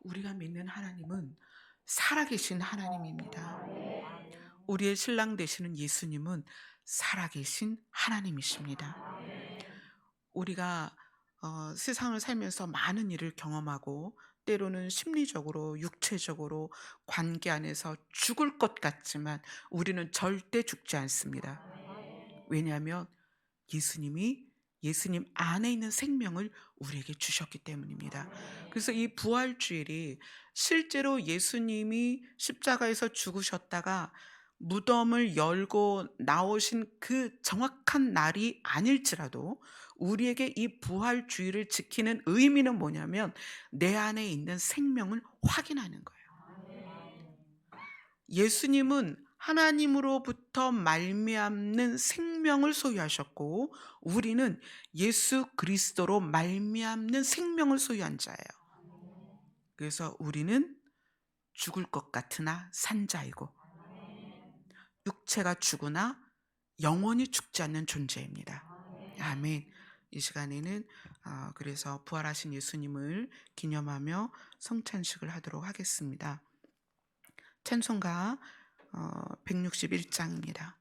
우리가 믿는 하나님은 살아계신 하나님입니다. 우리의 신랑 되시는 예수님은 살아계신 하나님이십니다. 우리가 세상을 살면서 많은 일을 경험하고 때로는 심리적으로, 육체적으로 관계 안에서 죽을 것 같지만 우리는 절대 죽지 않습니다. 왜냐하면 예수님이 예수님 안에 있는 생명을 우리에게 주셨기 때문입니다. 그래서 이 부활주일이 실제로 예수님이 십자가에서 죽으셨다가 무덤을 열고 나오신 그 정확한 날이 아닐지라도 우리에게 이 부활주일을 지키는 의미는 뭐냐면 내 안에 있는 생명을 확인하는 거예요. 예수님은 하나님으로부터 말미암는 생명을 소유하셨고 우리는 예수 그리스도로 말미암는 생명을 소유한 자예요. 그래서 우리는 죽을 것 같으나 산 자이고 육체가 죽으나 영원히 죽지 않는 존재입니다. 아멘. 이 시간에는 그래서 부활하신 예수님을 기념하며 성찬식을 하도록 하겠습니다. 찬송가 161장입니다.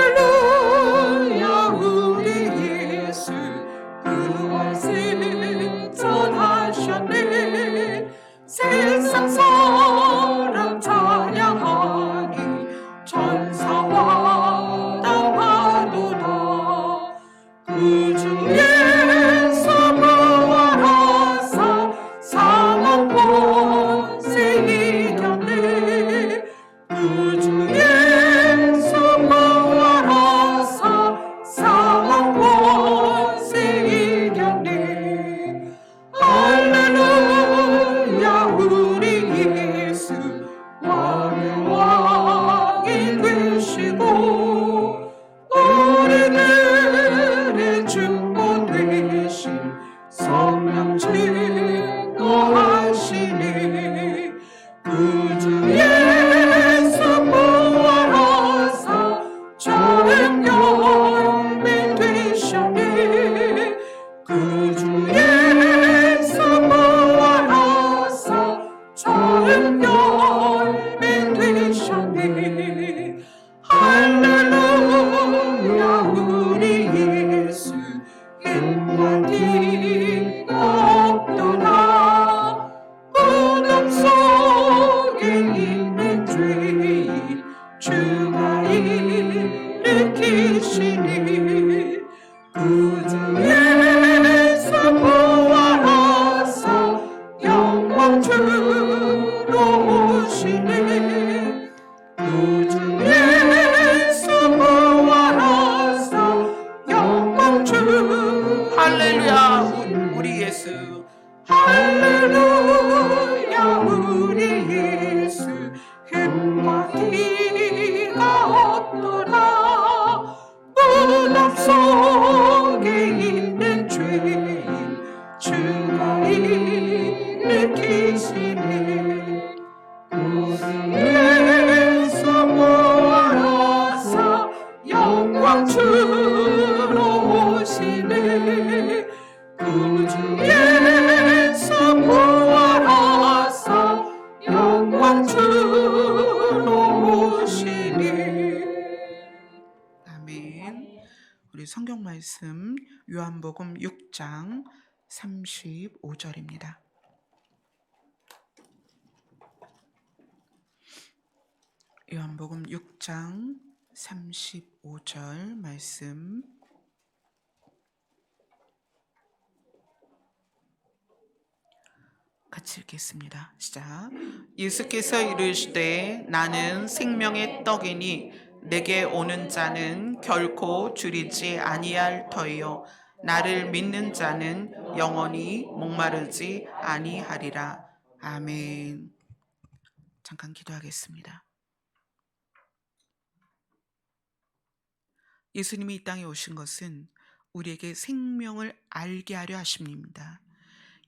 할렐루야 우리 예수 부활 승천하셨네. 세상 사람 찬양하니 천사와 땅하도다. 그 중에서 부활하사 사망 권세 이겼네. 그 중에서 부활하사 사망 권세 이겼네. 할렐루야 우리 예수 왕의 왕이 되시고 우리들의 주권 되신 성령 증거하시네. 그 주에서 부활하사 좋은 열매 되셨네. 그 주에서 부활하사 좋은 열매 되셨네. 할렐루야 우리 예수 힘과 뒤가 없도다. 무덤 속에 있는 죄인 주가 일으키시니. 그 주에서 부활하사 영광 주로 오시네. 그 주에서 부활하사 영광 주. 할렐루야 우리 예수. 할렐루야 우리 예수 흠과 티가 없도다. 무덤 속에 있는 죄인 주가 일으키시네. 우리에서 부활하사 영광 주로 오시네. 그 주에서 부활하사 영광 주로 오시네. 아멘. 우리 성경 말씀 요한복음 6장 35절입니다. 요한복음 6장 35절 말씀 같이 읽겠습니다. 시작. 예수께서 이르시되 나는 생명의 떡이니 내게 오는 자는 결코 줄이지 아니할 터이요 나를 믿는 자는 영원히 목마르지 아니하리라. 아멘. 잠깐 기도하겠습니다. 예수님이 이 땅에 오신 것은 우리에게 생명을 알게 하려 하심입니다.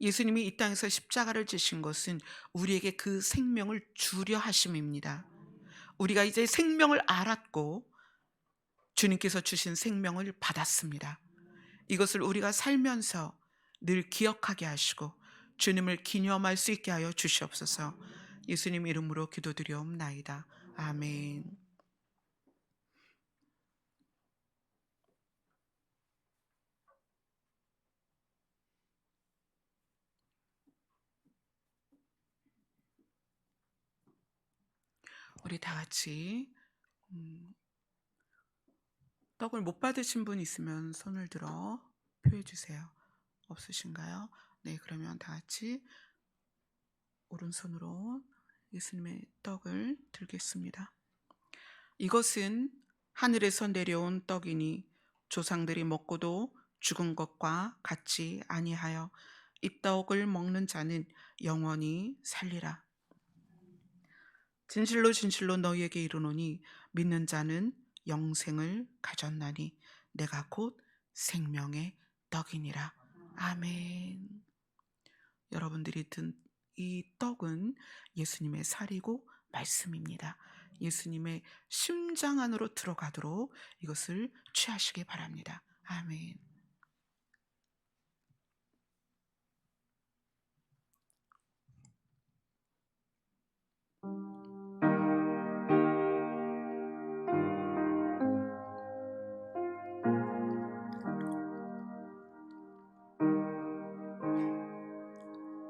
예수님이 이 땅에서 십자가를 지신 것은 우리에게 그 생명을 주려 하심입니다. 우리가 이제 생명을 알았고 주님께서 주신 생명을 받았습니다. 이것을 우리가 살면서 늘 기억하게 하시고 주님을 기념할 수 있게 하여 주시옵소서. 예수님 이름으로 기도드리옵나이다. 아멘. 우리 다 같이 떡을 못 받으신 분 있으면 손을 들어 표해 주세요. 없으신가요? 네, 그러면 다 같이 오른손으로 예수님의 떡을 들겠습니다. 이것은 하늘에서 내려온 떡이니 조상들이 먹고도 죽은 것과 같지 아니하여 이 떡을 먹는 자는 영원히 살리라. 진실로 진실로 너희에게 이르노니 믿는 자는 영생을 가졌나니 내가 곧 생명의 떡이니라. 아멘. 여러분들이 든 이 떡은 예수님의 살이고 말씀입니다. 예수님의 심장 안으로 들어가도록 이것을 취하시기 바랍니다. 아멘.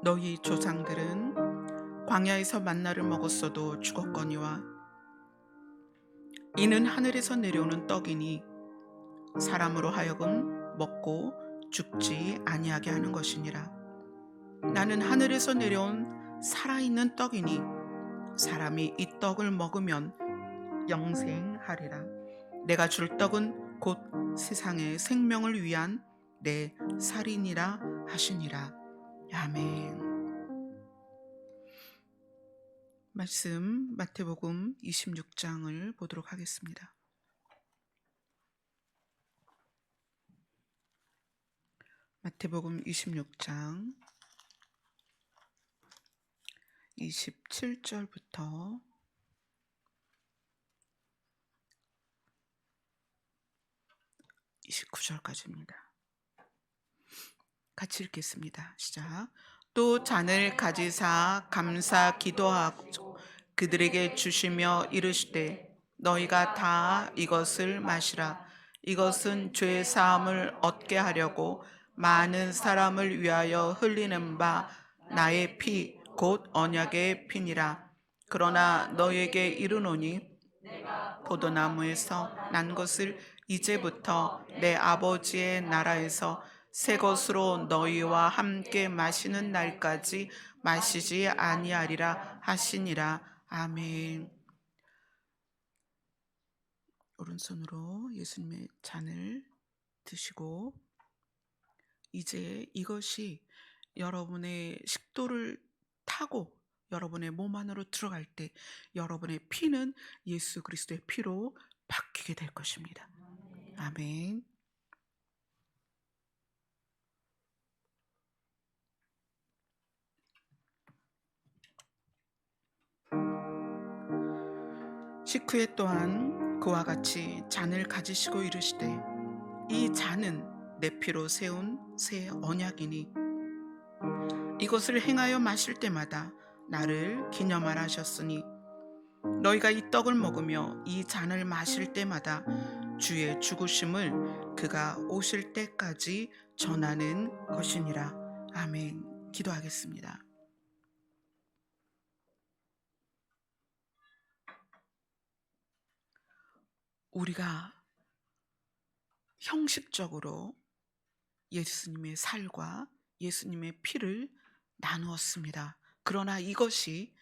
너희 조상들은 광야에서 만나를 먹었어도 죽었거니와 이는 하늘에서 내려오는 떡이니 사람으로 하여금 먹고 죽지 아니하게 하는 것이니라. 나는 하늘에서 내려온 살아있는 떡이니 사람이 이 떡을 먹으면 영생하리라. 내가 줄 떡은 곧 세상의 생명을 위한 내 살이니라 하시니라. 아멘. 말씀 마태복음 26장을 보도록 하겠습니다. 마태복음 26장 27절부터 29절까지입니다. 같이 읽겠습니다. 시작. 또 잔을 가지사 감사 기도하고 그들에게 주시며 이르시되 너희가 다 이것을 마시라. 이것은 죄 사함을 얻게 하려고 많은 사람을 위하여 흘리는 바 나의 피 곧 언약의 피니라. 그러나 너희에게 이르노니 포도나무에서 난 것을 이제부터 내 아버지의 나라에서 새 것으로 너희와 함께 마시는 날까지 마시지 아니하리라 하시니라. 아멘. 오른손으로 예수님의 잔을 드시고 이제 이것이 여러분의 식도를 타고 여러분의 몸 안으로 들어갈 때 여러분의 피는 예수 그리스도의 피로 바뀌게 될 것입니다. 아멘. 식후에 또한 그와 같이 잔을 가지시고 이르시되 이 잔은 내 피로 세운 새 언약이니 이것을 행하여 마실 때마다 나를 기념하라 하셨으니 너희가 이 떡을 먹으며 이 잔을 마실 때마다 주의 죽으심을 그가 오실 때까지 전하는 것이니라. 아멘. 기도하겠습니다. 우리가 형식적으로 예수님의 살과 예수님의 피를 나누었습니다. 그러나 이것이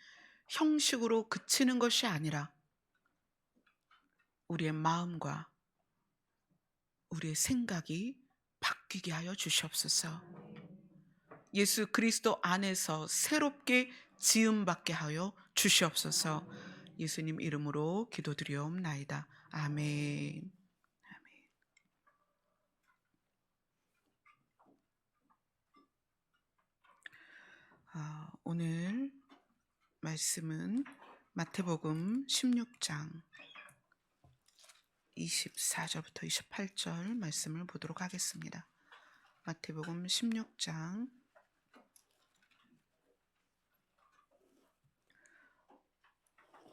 형식으로 그치는 것이 아니라 우리의 마음과 우리의 생각이 바뀌게 하여 주시옵소서. 예수 그리스도 안에서 새롭게 지음받게 하여 주시옵소서. 예수님 이름으로 기도드리옵나이다. 아멘. 오늘 말씀은 마태복음 16장 24절부터 28절 말씀을 보도록 하겠습니다. 마태복음 16장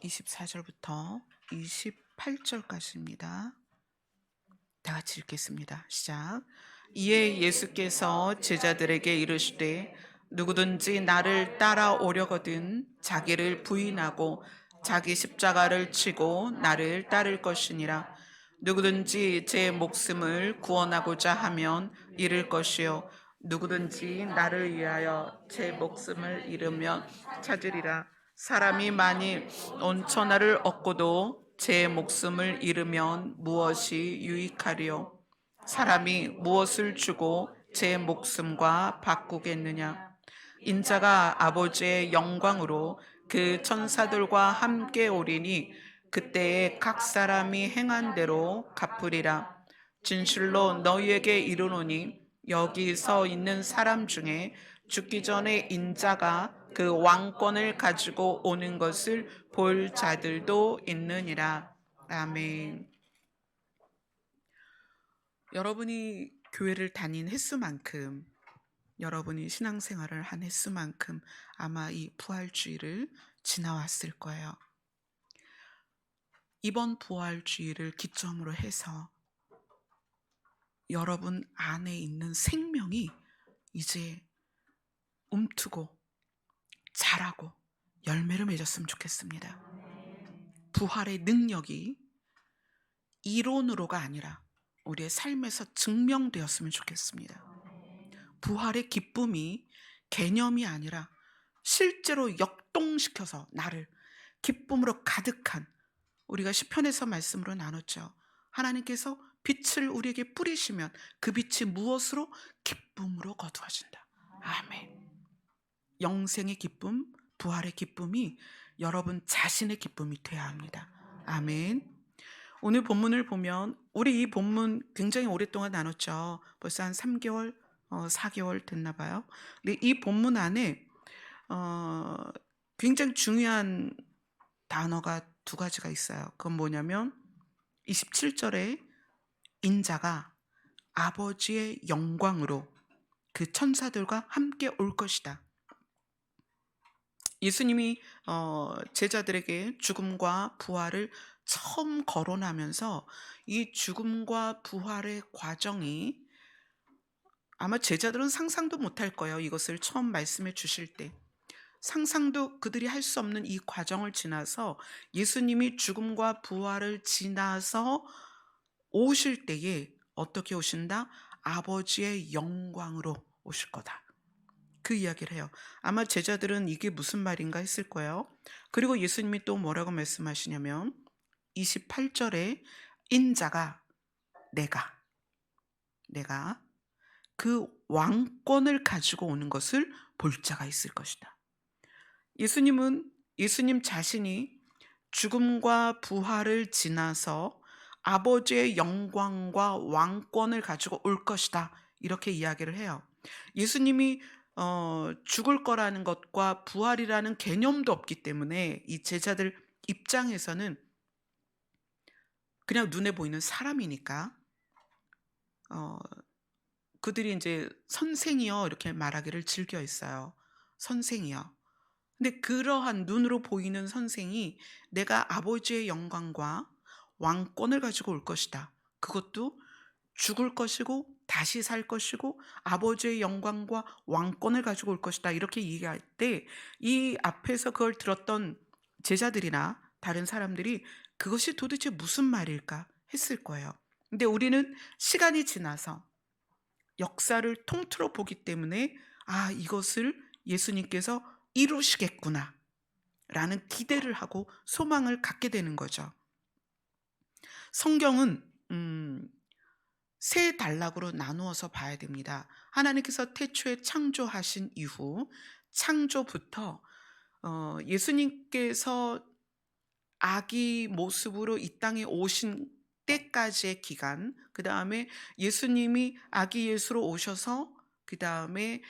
24절부터 28절까지입니다. 다 같이 읽겠습니다. 시작. 이에 예수께서 제자들에게 이르시되 누구든지 나를 따라오려거든 자기를 부인하고 자기 십자가를 지고 나를 따를 것이니라. 누구든지 제 목숨을 구원하고자 하면 잃을 것이요 누구든지 나를 위하여 제 목숨을 잃으면 찾으리라. 사람이 만일 온 천하를 얻고도 제 목숨을 잃으면 무엇이 유익하리요? 사람이 무엇을 주고 제 목숨과 바꾸겠느냐? 인자가 아버지의 영광으로 그 천사들과 함께 오리니 그때에 각 사람이 행한 대로 갚으리라. 진실로 너희에게 이르노니 여기 서 있는 사람 중에 죽기 전에 인자가 그 왕권을 가지고 오는 것을 볼 자들도 있느니라. 아멘. 여러분이 교회를 다닌 횟수만큼, 여러분이 신앙생활을 한 횟수만큼 아마 이 부활주의를 지나왔을 거예요. 이번 부활주의를 기점으로 해서 여러분 안에 있는 생명이 이제 움트고 자라고 열매를 맺었으면 좋겠습니다. 부활의 능력이 이론으로가 아니라 우리의 삶에서 증명되었으면 좋겠습니다. 부활의 기쁨이 개념이 아니라 실제로 역동시켜서 나를 기쁨으로 가득한, 우리가 시편에서 말씀으로 나눴죠. 하나님께서 빛을 우리에게 뿌리시면 그 빛이 무엇으로? 기쁨으로 거두어진다. 아멘. 영생의 기쁨, 부활의 기쁨이 여러분 자신의 기쁨이 되어야 합니다. 아멘. 오늘 본문을 보면, 우리 이 본문 굉장히 오랫동안 나눴죠. 벌써 한 3개월, 4개월 됐나 봐요. 근데 이 본문 안에 굉장히 중요한 단어가 두 가지가 있어요. 그건 뭐냐면 27절에 인자가 아버지의 영광으로 그 천사들과 함께 올 것이다. 예수님이 제자들에게 죽음과 부활을 처음 거론하면서 이 죽음과 부활의 과정이 아마 제자들은 상상도 못할 거예요. 이것을 처음 말씀해 주실 때 상상도 그들이 할 수 없는 이 과정을 지나서 예수님이 죽음과 부활을 지나서 오실 때에 어떻게 오신다? 아버지의 영광으로 오실 거다. 그 이야기를 해요. 아마 제자들은 이게 무슨 말인가 했을 거예요. 그리고 예수님이 또 뭐라고 말씀하시냐면 28절에 인자가 내가 그 왕권을 가지고 오는 것을 볼 자가 있을 것이다. 예수님 자신이 죽음과 부활을 지나서 아버지의 영광과 왕권을 가지고 올 것이다. 이렇게 이야기를 해요. 예수님이 죽을 거라는 것과 부활이라는 개념도 없기 때문에 이 제자들 입장에서는 그냥 눈에 보이는 사람이니까 그들이 이제 선생이여 이렇게 말하기를 즐겨 했어요. 선생이여. 근데 그러한 눈으로 보이는 선생이 내가 아버지의 영광과 왕권을 가지고 올 것이다. 그것도 죽을 것이고 다시 살 것이고 아버지의 영광과 왕권을 가지고 올 것이다. 이렇게 얘기할 때 이 앞에서 그걸 들었던 제자들이나 다른 사람들이 그것이 도대체 무슨 말일까 했을 거예요. 근데 우리는 시간이 지나서 역사를 통틀어 보기 때문에 이것을 예수님께서 이루시겠구나 라는 기대를 하고 소망을 갖게 되는 거죠. 성경은 세 단락으로 나누어서 봐야 됩니다. 하나님께서 태초에 창조하신 이후 창조부터 예수님께서 아기 모습으로 이 땅에 오신 때까지의 기간, 그 다음에 예수님이 아기 예수로 오셔서 그 다음에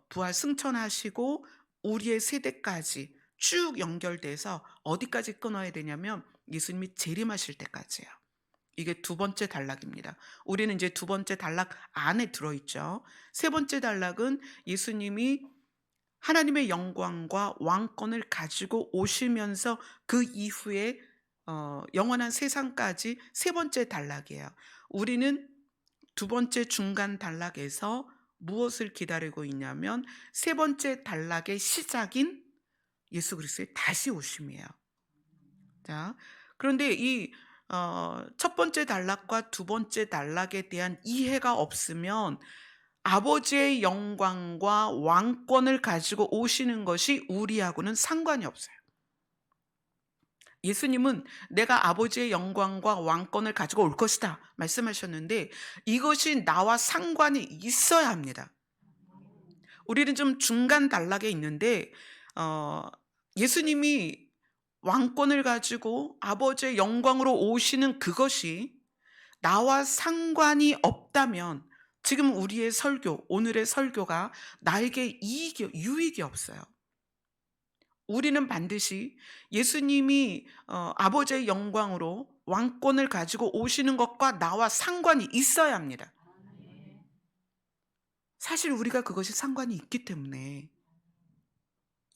부활 승천하시고 우리의 세대까지 쭉 연결돼서 어디까지 끊어야 되냐면 예수님이 재림하실 때까지예요. 이게 두 번째 단락입니다. 우리는 이제 두 번째 단락 안에 들어있죠. 세 번째 단락은 예수님이 하나님의 영광과 왕권을 가지고 오시면서 그 이후에 영원한 세상까지 세 번째 단락이에요. 우리는 두 번째 중간 단락에서 무엇을 기다리고 있냐면 세 번째 단락의 시작인 예수 그리스도의 다시 오심이에요. 자, 그런데 이 첫 번째 단락과 두 번째 단락에 대한 이해가 없으면 아버지의 영광과 왕권을 가지고 오시는 것이 우리하고는 상관이 없어요. 예수님은 내가 아버지의 영광과 왕권을 가지고 올 것이다 말씀하셨는데 이것이 나와 상관이 있어야 합니다. 우리는 좀 중간 단락에 있는데 예수님이 왕권을 가지고 아버지의 영광으로 오시는 그것이 나와 상관이 없다면 지금 우리의 설교, 오늘의 설교가 나에게 유익이 없어요. 우리는 반드시 예수님이 아버지의 영광으로 왕권을 가지고 오시는 것과 나와 상관이 있어야 합니다. 사실 우리가 그것이 상관이 있기 때문에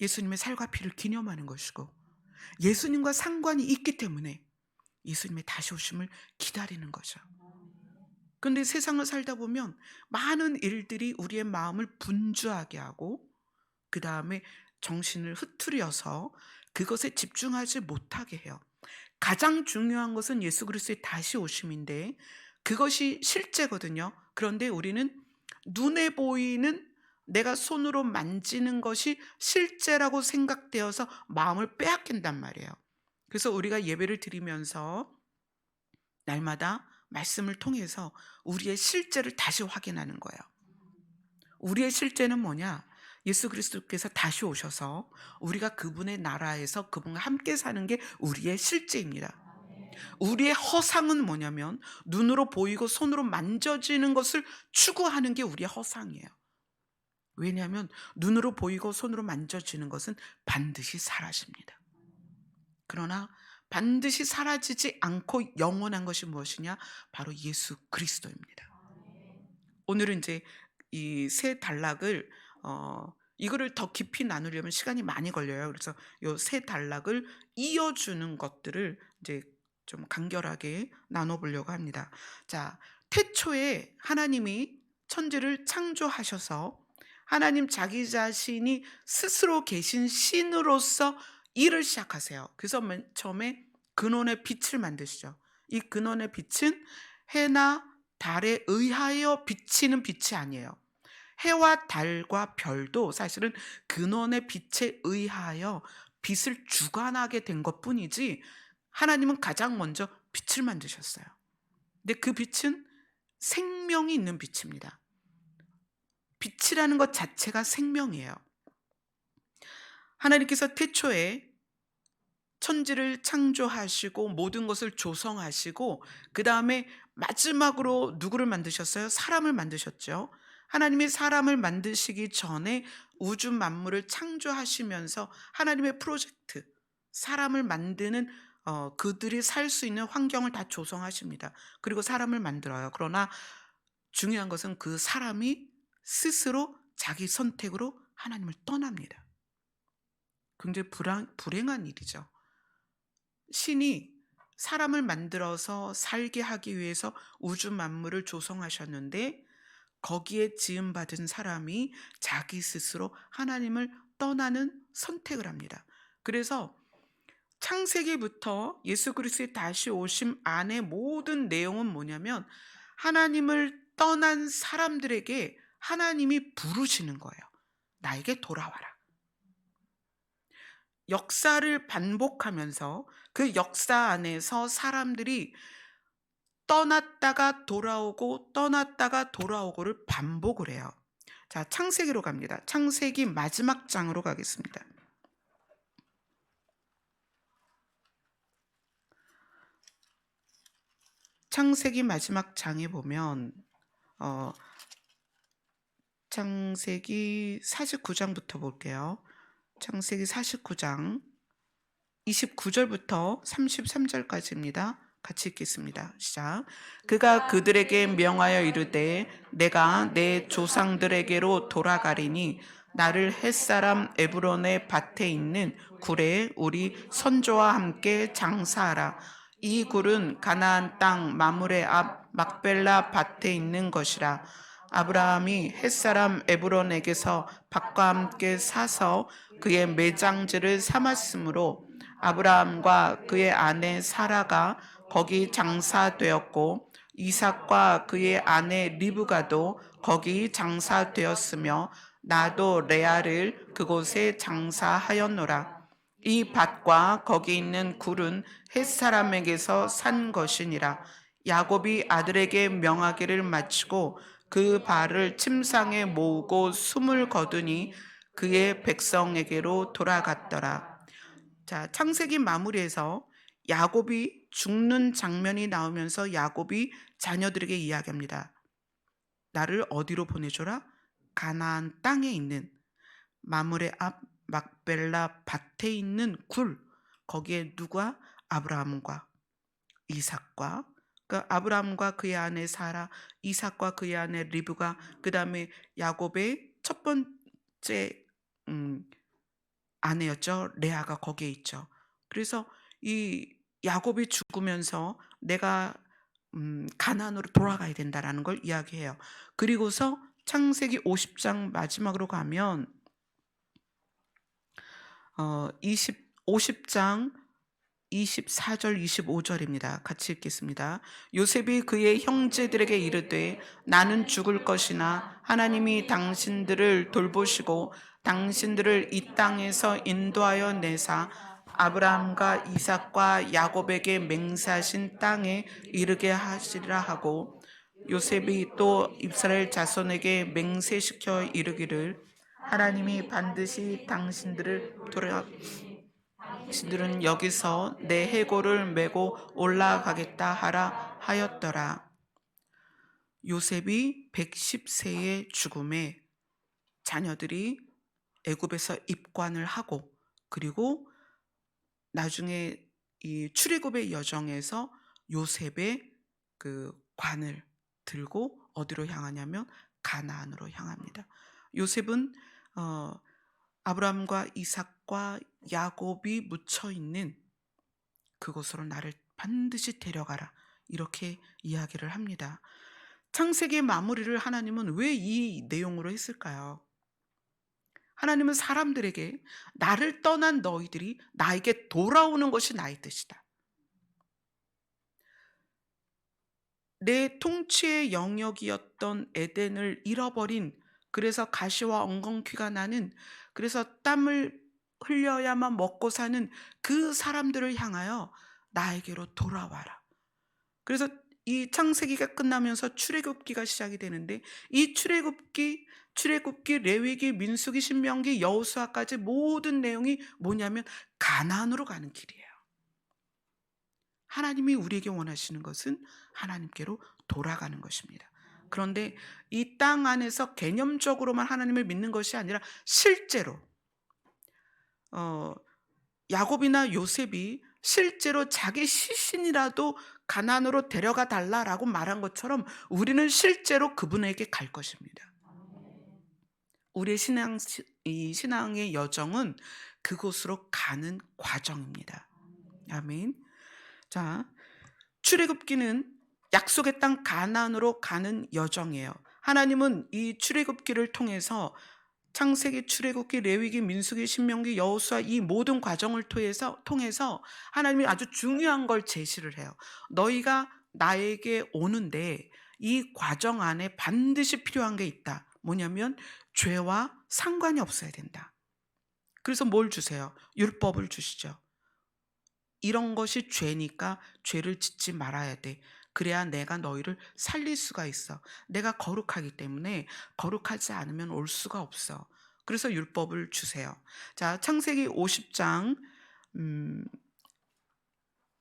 예수님의 살과 피를 기념하는 것이고 예수님과 상관이 있기 때문에 예수님의 다시 오심을 기다리는 거죠. 그런데 세상을 살다 보면 많은 일들이 우리의 마음을 분주하게 하고 그 다음에 정신을 흐트려서 그것에 집중하지 못하게 해요. 가장 중요한 것은 예수 그리스도의 다시 오심인데 그것이 실제거든요. 그런데 우리는 눈에 보이는 내가 손으로 만지는 것이 실제라고 생각되어서 마음을 빼앗긴단 말이에요. 그래서 우리가 예배를 드리면서 날마다 말씀을 통해서 우리의 실제를 다시 확인하는 거예요. 우리의 실제는 뭐냐? 예수 그리스도께서 다시 오셔서 우리가 그분의 나라에서 그분과 함께 사는 게 우리의 실제입니다. 우리의 허상은 뭐냐면 눈으로 보이고 손으로 만져지는 것을 추구하는 게 우리의 허상이에요. 왜냐하면 눈으로 보이고 손으로 만져지는 것은 반드시 사라집니다. 그러나 반드시 사라지지 않고 영원한 것이 무엇이냐? 바로 예수 그리스도입니다. 오늘은 이제 이 세 단락을 이거를 더 깊이 나누려면 시간이 많이 걸려요. 그래서 이 세 단락을 이어주는 것들을 이제 좀 간결하게 나눠보려고 합니다. 자, 태초에 하나님이 천지를 창조하셔서 하나님 자기 자신이 스스로 계신 신으로서 일을 시작하세요. 그래서 맨 처음에 근원의 빛을 만드시죠. 이 근원의 빛은 해나 달에 의하여 비치는 빛이 아니에요. 해와 달과 별도 사실은 근원의 빛에 의하여 빛을 주관하게 된 것뿐이지 하나님은 가장 먼저 빛을 만드셨어요. 근데 그 빛은 생명이 있는 빛입니다. 빛이라는 것 자체가 생명이에요. 하나님께서 태초에 천지를 창조하시고 모든 것을 조성하시고 그 다음에 마지막으로 누구를 만드셨어요? 사람을 만드셨죠. 하나님이 사람을 만드시기 전에 우주 만물을 창조하시면서 하나님의 프로젝트, 사람을 만드는 그들이 살 수 있는 환경을 다 조성하십니다. 그리고 사람을 만들어요. 그러나 중요한 것은 그 사람이 스스로 자기 선택으로 하나님을 떠납니다. 굉장히 불행한 일이죠. 신이 사람을 만들어서 살게 하기 위해서 우주 만물을 조성하셨는데 거기에 지음받은 사람이 자기 스스로 하나님을 떠나는 선택을 합니다. 그래서 창세기부터 예수 그리스도의 다시 오심 안에 모든 내용은 뭐냐면 하나님을 떠난 사람들에게 하나님이 부르시는 거예요. 나에게 돌아와라. 역사를 반복하면서 그 역사 안에서 사람들이 떠났다가 돌아오고 떠났다가 돌아오고를 반복을 해요. 자, 창세기로 갑니다. 창세기 마지막 장으로 가겠습니다. 창세기 마지막 장에 보면 창세기 49장부터 볼게요. 창세기 49장 29절부터 33절까지입니다. 같이 읽겠습니다. 시작. 그가 그들에게 명하여 이르되 내가 내 조상들에게로 돌아가리니 나를 햇사람 에브론의 밭에 있는 굴에 우리 선조와 함께 장사하라. 이 굴은 가나안 땅 마므레 앞 막벨라 밭에 있는 것이라. 아브라함이 햇사람 에브론에게서 밭과 함께 사서 그의 매장지를 삼았으므로 아브라함과 그의 아내 사라가 거기 장사되었고 이삭과 그의 아내 리브가도 거기 장사되었으며 나도 레아를 그곳에 장사하였노라. 이 밭과 거기 있는 굴은 햇사람에게서 산 것이니라. 야곱이 아들에게 명하기를 마치고 그 발을 침상에 모으고 숨을 거두니 그의 백성에게로 돌아갔더라. 자, 창세기 마무리에서 야곱이 죽는 장면이 나오면서 야곱이 자녀들에게 이야기합니다. 나를 어디로 보내줘라? 가나안 땅에 있는 마므레 앞 막벨라 밭에 있는 굴, 거기에 누가? 아브라함과 이삭과, 그러니까 아브라함과 그의 아내 사라, 이삭과 그의 아내 리브가, 그 다음에 야곱의 첫 번째 아내였죠. 레아가 거기에 있죠. 그래서 이 야곱이 죽으면서 내가 가나안으로 돌아가야 된다라는 걸 이야기해요. 그리고서 창세기 50장 마지막으로 가면 50장 24절 25절입니다. 같이 읽겠습니다. 요셉이 그의 형제들에게 이르되 나는 죽을 것이나 하나님이 당신들을 돌보시고 당신들을 이 땅에서 인도하여 내사 아브라함과 이삭과 야곱에게 맹세하신 땅에 이르게 하시리라 하고, 요셉이 또 이스라엘 자손에게 맹세시켜 이르기를 하나님이 반드시 당신들은 여기서 내 해골을 메고 올라가겠다 하라 하였더라. 요셉이 110세의 죽음에 자녀들이 애굽에서 입관을 하고, 그리고 나중에 이 출애굽의 여정에서 요셉의 그 관을 들고 어디로 향하냐면 가나안으로 향합니다. 요셉은 아브라함과 이삭과 야곱이 묻혀 있는 그곳으로 나를 반드시 데려가라, 이렇게 이야기를 합니다. 창세기의 마무리를 하나님은 왜 이 내용으로 했을까요? 하나님은 사람들에게 나를 떠난 너희들이 나에게 돌아오는 것이 나의 뜻이다. 내 통치의 영역이었던 에덴을 잃어버린, 그래서 가시와 엉겅퀴가 나는, 그래서 땀을 흘려야만 먹고 사는 그 사람들을 향하여 나에게로 돌아와라. 그래서 이 창세기가 끝나면서 출애굽기가 시작이 되는데, 이 출애굽기, 레위기, 민수기, 신명기, 여호수아까지 모든 내용이 뭐냐면 가나안으로 가는 길이에요. 하나님이 우리에게 원하시는 것은 하나님께로 돌아가는 것입니다. 그런데 이 땅 안에서 개념적으로만 하나님을 믿는 것이 아니라 실제로 야곱이나 요셉이 실제로 자기 시신이라도 가나안으로 데려가 달라라고 말한 것처럼 우리는 실제로 그분에게 갈 것입니다. 우리의 신앙의 여정은 그곳으로 가는 과정입니다. 아멘. 자, 출애굽기는 약속의 땅 가나안으로 가는 여정이에요. 하나님은 이 출애굽기를 통해서 창세기, 출애굽기, 레위기, 민수기, 신명기, 여호수아 이 모든 과정을 통해서 하나님이 아주 중요한 걸 제시를 해요. 너희가 나에게 오는데 이 과정 안에 반드시 필요한 게 있다. 뭐냐면 죄와 상관이 없어야 된다. 그래서 뭘 주세요? 율법을 주시죠. 이런 것이 죄니까 죄를 짓지 말아야 돼. 그래야 내가 너희를 살릴 수가 있어. 내가 거룩하기 때문에 거룩하지 않으면 올 수가 없어. 그래서 율법을 주세요. 자, 창세기 50장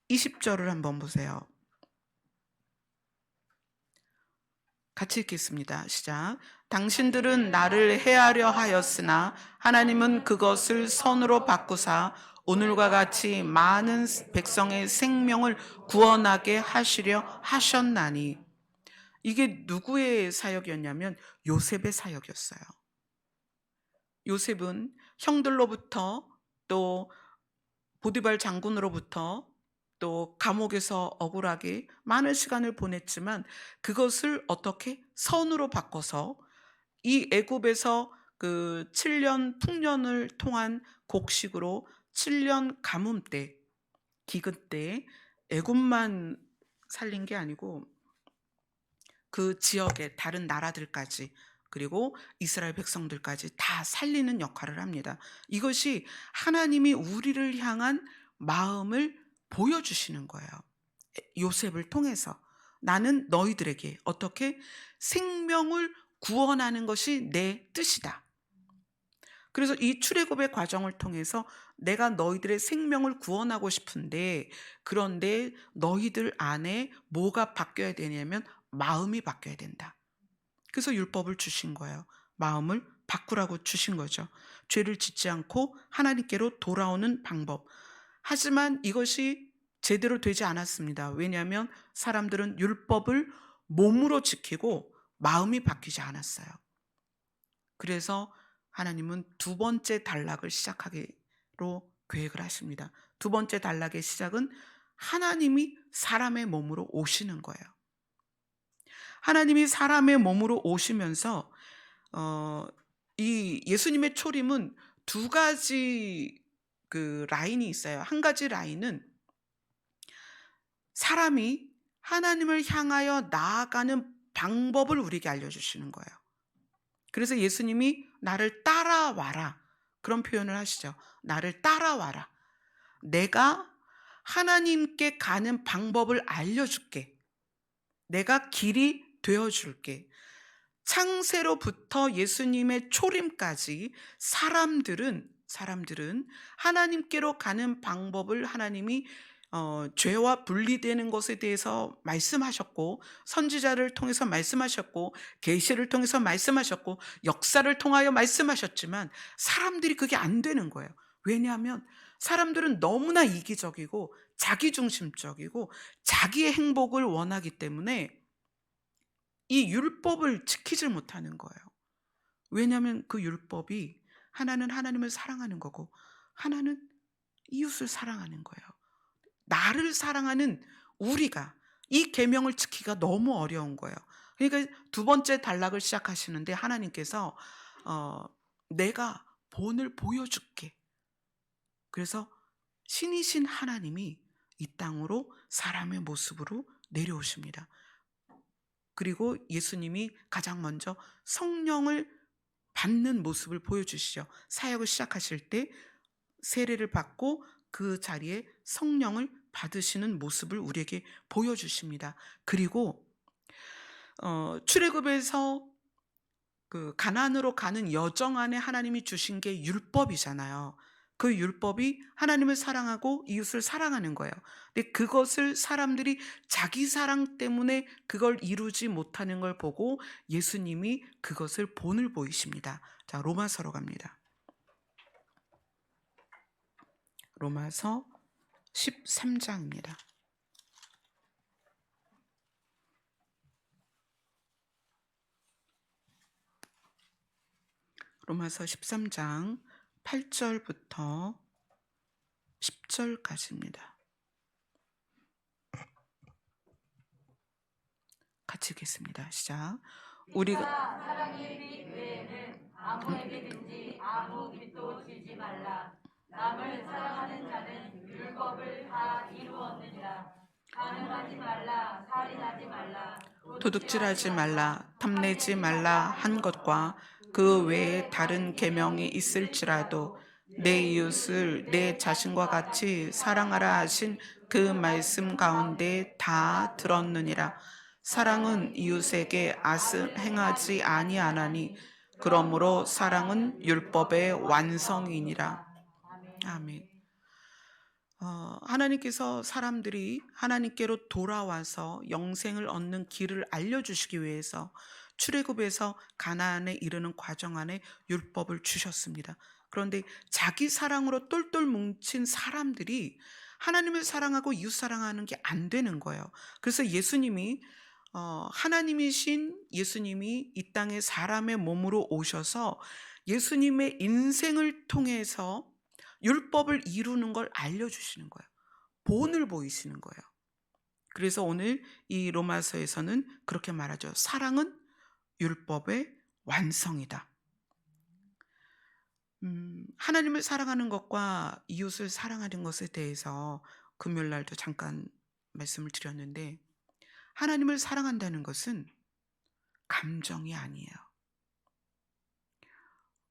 20절을 한번 보세요. 같이 읽겠습니다. 시작. 당신들은 나를 해하려 하였으나 하나님은 그것을 선으로 바꾸사 오늘과 같이 많은 백성의 생명을 구원하게 하시려 하셨나니. 이게 누구의 사역이었냐면 요셉의 사역이었어요. 요셉은 형들로부터, 또 보디발 장군으로부터, 또 감옥에서 억울하게 많은 시간을 보냈지만 그것을 어떻게 선으로 바꿔서 이 애굽에서 그 7년 풍년을 통한 곡식으로 7년 가뭄 때, 기근 때 애굽만 살린 게 아니고 그 지역의 다른 나라들까지, 그리고 이스라엘 백성들까지 다 살리는 역할을 합니다. 이것이 하나님이 우리를 향한 마음을 보여주시는 거예요. 요셉을 통해서 나는 너희들에게 어떻게 생명을 구원하는 것이 내 뜻이다. 그래서 이 출애굽의 과정을 통해서 내가 너희들의 생명을 구원하고 싶은데, 그런데 너희들 안에 뭐가 바뀌어야 되냐면 마음이 바뀌어야 된다. 그래서 율법을 주신 거예요. 마음을 바꾸라고 주신 거죠. 죄를 짓지 않고 하나님께로 돌아오는 방법. 하지만 이것이 제대로 되지 않았습니다. 왜냐하면 사람들은 율법을 몸으로 지키고 마음이 바뀌지 않았어요. 그래서 하나님은 두 번째 단락을 시작하기로 계획을 하십니다. 두 번째 단락의 시작은 하나님이 사람의 몸으로 오시는 거예요. 하나님이 사람의 몸으로 오시면서 이 예수님의 초림은 두 가지 그 라인이 있어요. 한 가지 라인은 사람이 하나님을 향하여 나아가는 방법을 우리에게 알려주시는 거예요. 그래서 예수님이 나를 따라와라, 그런 표현을 하시죠. 나를 따라와라. 내가 하나님께 가는 방법을 알려줄게. 내가 길이 되어줄게. 창세로부터 예수님의 초림까지 사람들은 하나님께로 가는 방법을 하나님이 죄와 분리되는 것에 대해서 말씀하셨고, 선지자를 통해서 말씀하셨고, 계시를 통해서 말씀하셨고, 역사를 통하여 말씀하셨지만 사람들이 그게 안 되는 거예요. 왜냐하면 사람들은 너무나 이기적이고 자기중심적이고 자기의 행복을 원하기 때문에 이 율법을 지키질 못하는 거예요. 왜냐하면 그 율법이 하나는 하나님을 사랑하는 거고 하나는 이웃을 사랑하는 거예요. 나를 사랑하는 우리가 이 계명을 지키기가 너무 어려운 거예요. 그러니까 두 번째 단락을 시작하시는데 하나님께서 내가 본을 보여줄게. 그래서 신이신 하나님이 이 땅으로 사람의 모습으로 내려오십니다. 그리고 예수님이 가장 먼저 성령을 받는 모습을 보여주시죠. 사역을 시작하실 때 세례를 받고 그 자리에 성령을 받으시는 모습을 우리에게 보여주십니다. 그리고 출애굽에서 그 가나안으로 가는 여정 안에 하나님이 주신 게 율법이잖아요. 그 율법이 하나님을 사랑하고 이웃을 사랑하는 거예요. 근데 그것을 사람들이 자기 사랑 때문에 그걸 이루지 못하는 걸 보고 예수님이 그것을 본을 보이십니다. 자, 로마서로 갑니다. 로마서 13장입니다. 로마서 13장 8절부터 10절까지입니다. 같이 읽겠습니다. 시작. 우리가 사랑의 빛 외에는 아무에게든지 아무 빛도 주지 말라. 남을 사랑하는 자는 율법을 다 이루었느니라. 간음하지 말라, 살인하지 말라, 도둑질하지 말라, 탐내지 말라 한 것과 그 외에 다른 계명이 있을지라도 내 이웃을 내 자신과 같이 사랑하라 하신 그 말씀 가운데 다 들었느니라. 사랑은 이웃에게 악을 행하지 아니하나니 그러므로 사랑은 율법의 완성이니라. 아멘. 하나님께서 사람들이 하나님께로 돌아와서 영생을 얻는 길을 알려주시기 위해서 출애굽에서 가나안에 이르는 과정 안에 율법을 주셨습니다. 그런데 자기 사랑으로 똘똘 뭉친 사람들이 하나님을 사랑하고 이웃 사랑하는 게 안 되는 거예요. 그래서 예수님이 하나님이신 예수님이 이 땅에 사람의 몸으로 오셔서 예수님의 인생을 통해서 율법을 이루는 걸 알려주시는 거예요. 본을 보이시는 거예요. 그래서 오늘 이 로마서에서는 그렇게 말하죠. 사랑은 율법의 완성이다. 하나님을 사랑하는 것과 이웃을 사랑하는 것에 대해서 금요일 날도 잠깐 말씀을 드렸는데, 하나님을 사랑한다는 것은 감정이 아니에요.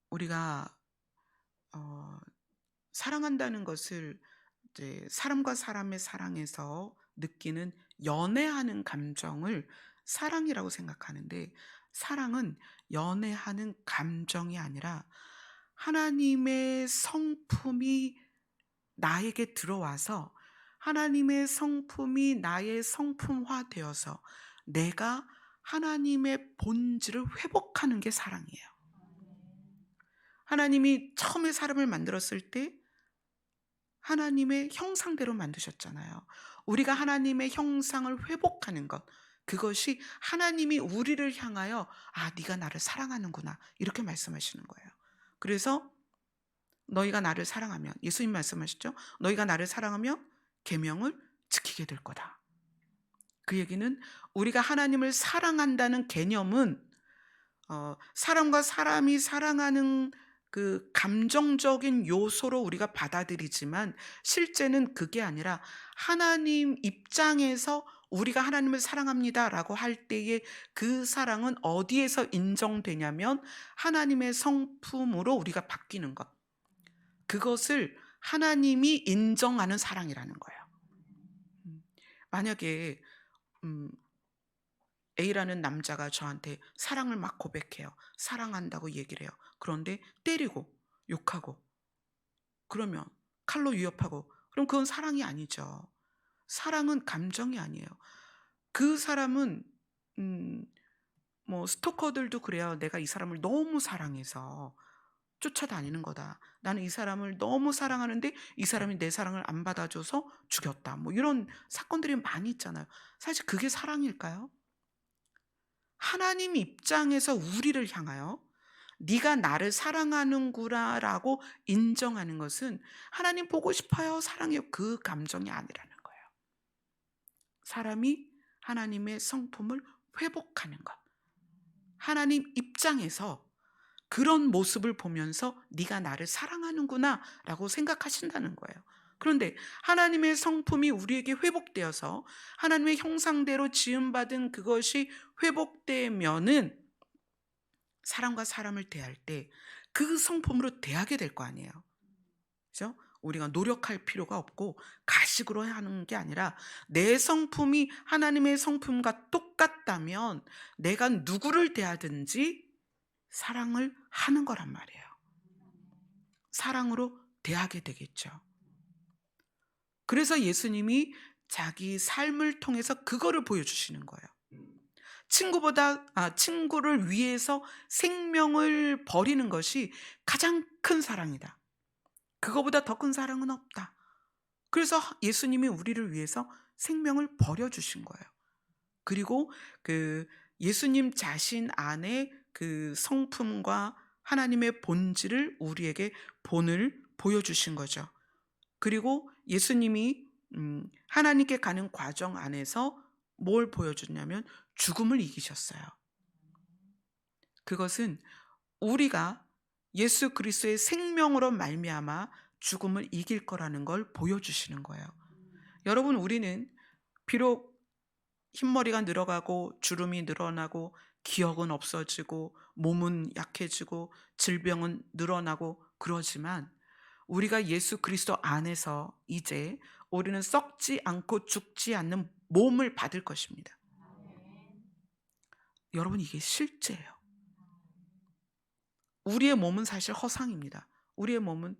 우리가 사랑한다는 것을 이제 사람과 사람의 사랑에서 느끼는 연애하는 감정을 사랑이라고 생각하는데, 사랑은 연애하는 감정이 아니라 하나님의 성품이 나에게 들어와서 하나님의 성품이 나의 성품화되어서 내가 하나님의 본질을 회복하는 게 사랑이에요. 하나님이 처음에 사람을 만들었을 때 하나님의 형상대로 만드셨잖아요. 우리가 하나님의 형상을 회복하는 것, 그것이 하나님이 우리를 향하여 네가 나를 사랑하는구나 이렇게 말씀하시는 거예요. 그래서 너희가 나를 사랑하면, 예수님 말씀하셨죠? 너희가 나를 사랑하면 계명을 지키게 될 거다. 그 얘기는 우리가 하나님을 사랑한다는 개념은 사람과 사람이 사랑하는 그 감정적인 요소로 우리가 받아들이지만, 실제는 그게 아니라 하나님 입장에서 우리가 하나님을 사랑합니다라고 할 때의 그 사랑은 어디에서 인정되냐면 하나님의 성품으로 우리가 바뀌는 것. 그것을 하나님이 인정하는 사랑이라는 거예요. 만약에 A라는 남자가 저한테 사랑을 막 고백해요. 사랑한다고 얘기를 해요. 그런데 때리고 욕하고 그러면 칼로 위협하고, 그럼 그건 사랑이 아니죠. 사랑은 감정이 아니에요. 그 사람은 뭐 스토커들도 그래요. 내가 이 사람을 너무 사랑해서 쫓아다니는 거다. 나는 이 사람을 너무 사랑하는데 이 사람이 내 사랑을 안 받아줘서 죽였다. 뭐 이런 사건들이 많이 있잖아요. 사실 그게 사랑일까요? 하나님 입장에서 우리를 향하여 네가 나를 사랑하는구나 라고 인정하는 것은 하나님 보고 싶어요, 사랑해요, 그 감정이 아니라는 거예요. 사람이 하나님의 성품을 회복하는 것, 하나님 입장에서 그런 모습을 보면서 네가 나를 사랑하는구나 라고 생각하신다는 거예요. 그런데 하나님의 성품이 우리에게 회복되어서 하나님의 형상대로 지음받은 그것이 회복되면은 사람과 사람을 대할 때 그 성품으로 대하게 될 거 아니에요. 그렇죠? 우리가 노력할 필요가 없고 가식으로 하는 게 아니라 내 성품이 하나님의 성품과 똑같다면 내가 누구를 대하든지 사랑을 하는 거란 말이에요. 사랑으로 대하게 되겠죠. 그래서 예수님이 자기 삶을 통해서 그거를 보여주시는 거예요. 친구를 위해서 생명을 버리는 것이 가장 큰 사랑이다. 그거보다 더 큰 사랑은 없다. 그래서 예수님이 우리를 위해서 생명을 버려주신 거예요. 그리고 그 예수님 자신 안에 그 성품과 하나님의 본질을 우리에게 본을 보여주신 거죠. 그리고 예수님이 하나님께 가는 과정 안에서 뭘 보여줬냐면 죽음을 이기셨어요. 그것은 우리가 예수 그리스도의 생명으로 말미암아 죽음을 이길 거라는 걸 보여주시는 거예요. 여러분, 우리는 비록 흰머리가 늘어가고 주름이 늘어나고 기억은 없어지고 몸은 약해지고 질병은 늘어나고 그러지만 우리가 예수 그리스도 안에서 이제 우리는 썩지 않고 죽지 않는 몸을 받을 것입니다. 여러분, 이게 실제예요. 우리의 몸은 사실 허상입니다. 우리의 몸은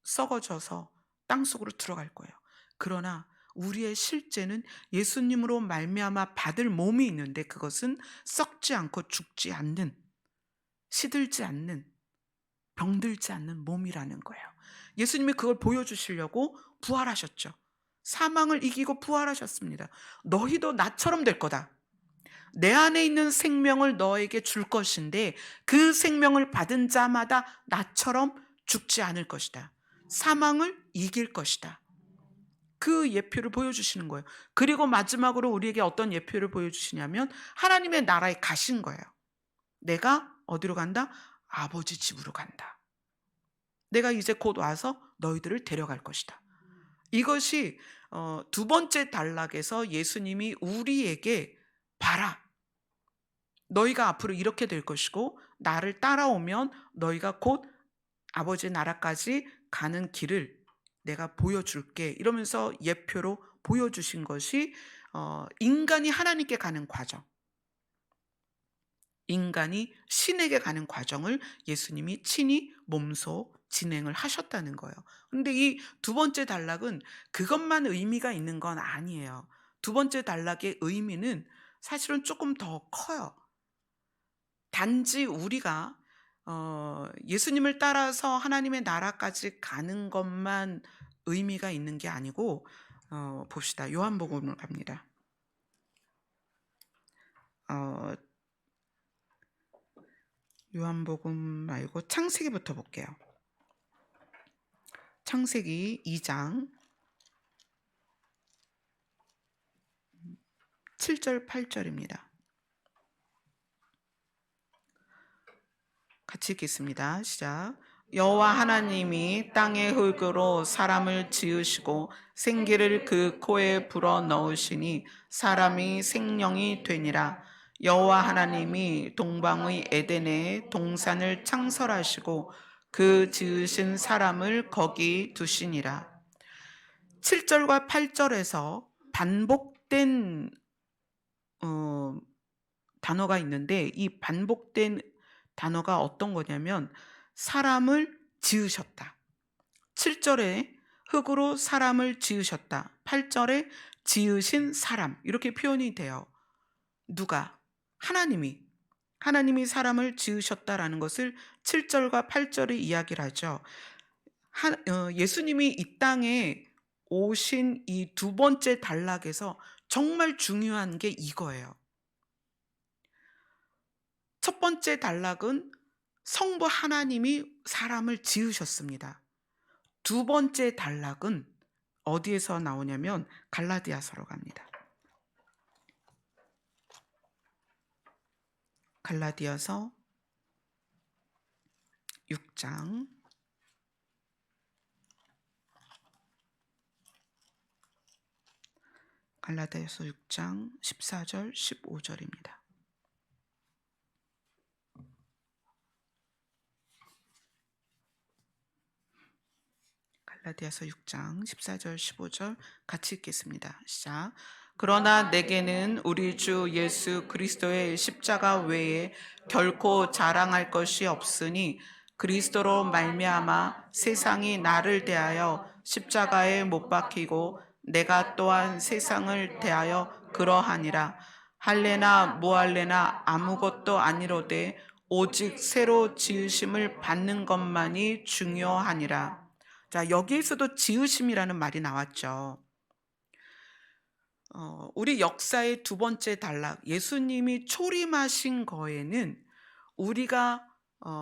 썩어져서 땅속으로 들어갈 거예요. 그러나 우리의 실제는 예수님으로 말미암아 받을 몸이 있는데 그것은 썩지 않고 죽지 않는, 시들지 않는, 병들지 않는 몸이라는 거예요. 예수님이 그걸 보여주시려고 부활하셨죠. 사망을 이기고 부활하셨습니다. 너희도 나처럼 될 거다. 내 안에 있는 생명을 너에게 줄 것인데 그 생명을 받은 자마다 나처럼 죽지 않을 것이다. 사망을 이길 것이다. 그 예표를 보여주시는 거예요. 그리고 마지막으로 우리에게 어떤 예표를 보여주시냐면 하나님의 나라에 가신 거예요. 내가 어디로 간다? 아버지 집으로 간다. 내가 이제 곧 와서 너희들을 데려갈 것이다. 이것이 두 번째 단락에서 예수님이 우리에게 봐라. 너희가 앞으로 이렇게 될 것이고 나를 따라오면 너희가 곧 아버지 나라까지 가는 길을 내가 보여줄게. 이러면서 예표로 보여주신 것이 인간이 하나님께 가는 과정, 인간이 신에게 가는 과정을 예수님이 친히 몸소 진행을 하셨다는 거예요. 그런데 이 두 번째 단락은 그것만 의미가 있는 건 아니에요. 두 번째 단락의 의미는 사실은 조금 더 커요. 단지 우리가 예수님을 따라서 하나님의 나라까지 가는 것만 의미가 있는 게 아니고 봅시다. 요한복음을 갑니다. 요한복음 말고 창세기부터 볼게요. 창세기 2장 7절 8절입니다. 같이 읽겠습니다. 시작. 여호와 하나님이 땅의 흙으로 사람을 지으시고 생기를 그 코에 불어 넣으시니 사람이 생명이 되니라. 여호와 하나님이 동방의 에덴에 동산을 창설하시고 그 지으신 사람을 거기 두시니라. 7절과 8절에서 반복된 단어가 있는데 이 반복된 단어가 어떤 거냐면 사람을 지으셨다. 7절에 흙으로 사람을 지으셨다. 8절에 지으신 사람. 이렇게 표현이 돼요. 누가? 하나님이 사람을 지으셨다라는 것을 7절과 8절에 이야기를 하죠. 예수님이 이 땅에 오신 이 두 번째 단락에서 정말 중요한 게 이거예요. 첫 번째 단락은 성부 하나님이 사람을 지으셨습니다. 두 번째 단락은 어디에서 나오냐면 갈라디아서로 갑니다. 갈라디아서 6장 14절 15절입니다. 갈라디아서 6장 14절 15절 같이 읽겠습니다. 시작. 그러나 내게는 우리 주 예수 그리스도의 십자가 외에 결코 자랑할 것이 없으니 그리스도로 말미암아 세상이 나를 대하여 십자가에 못 박히고 내가 또한 세상을 대하여 그러하니라. 할래나 뭐할래나 아무것도 아니로되 오직 새로 지으심을 받는 것만이 중요하니라. 자, 여기에서도 지으심이라는 말이 나왔죠. 우리 역사의 두 번째 단락, 예수님이 초림하신 거에는 우리가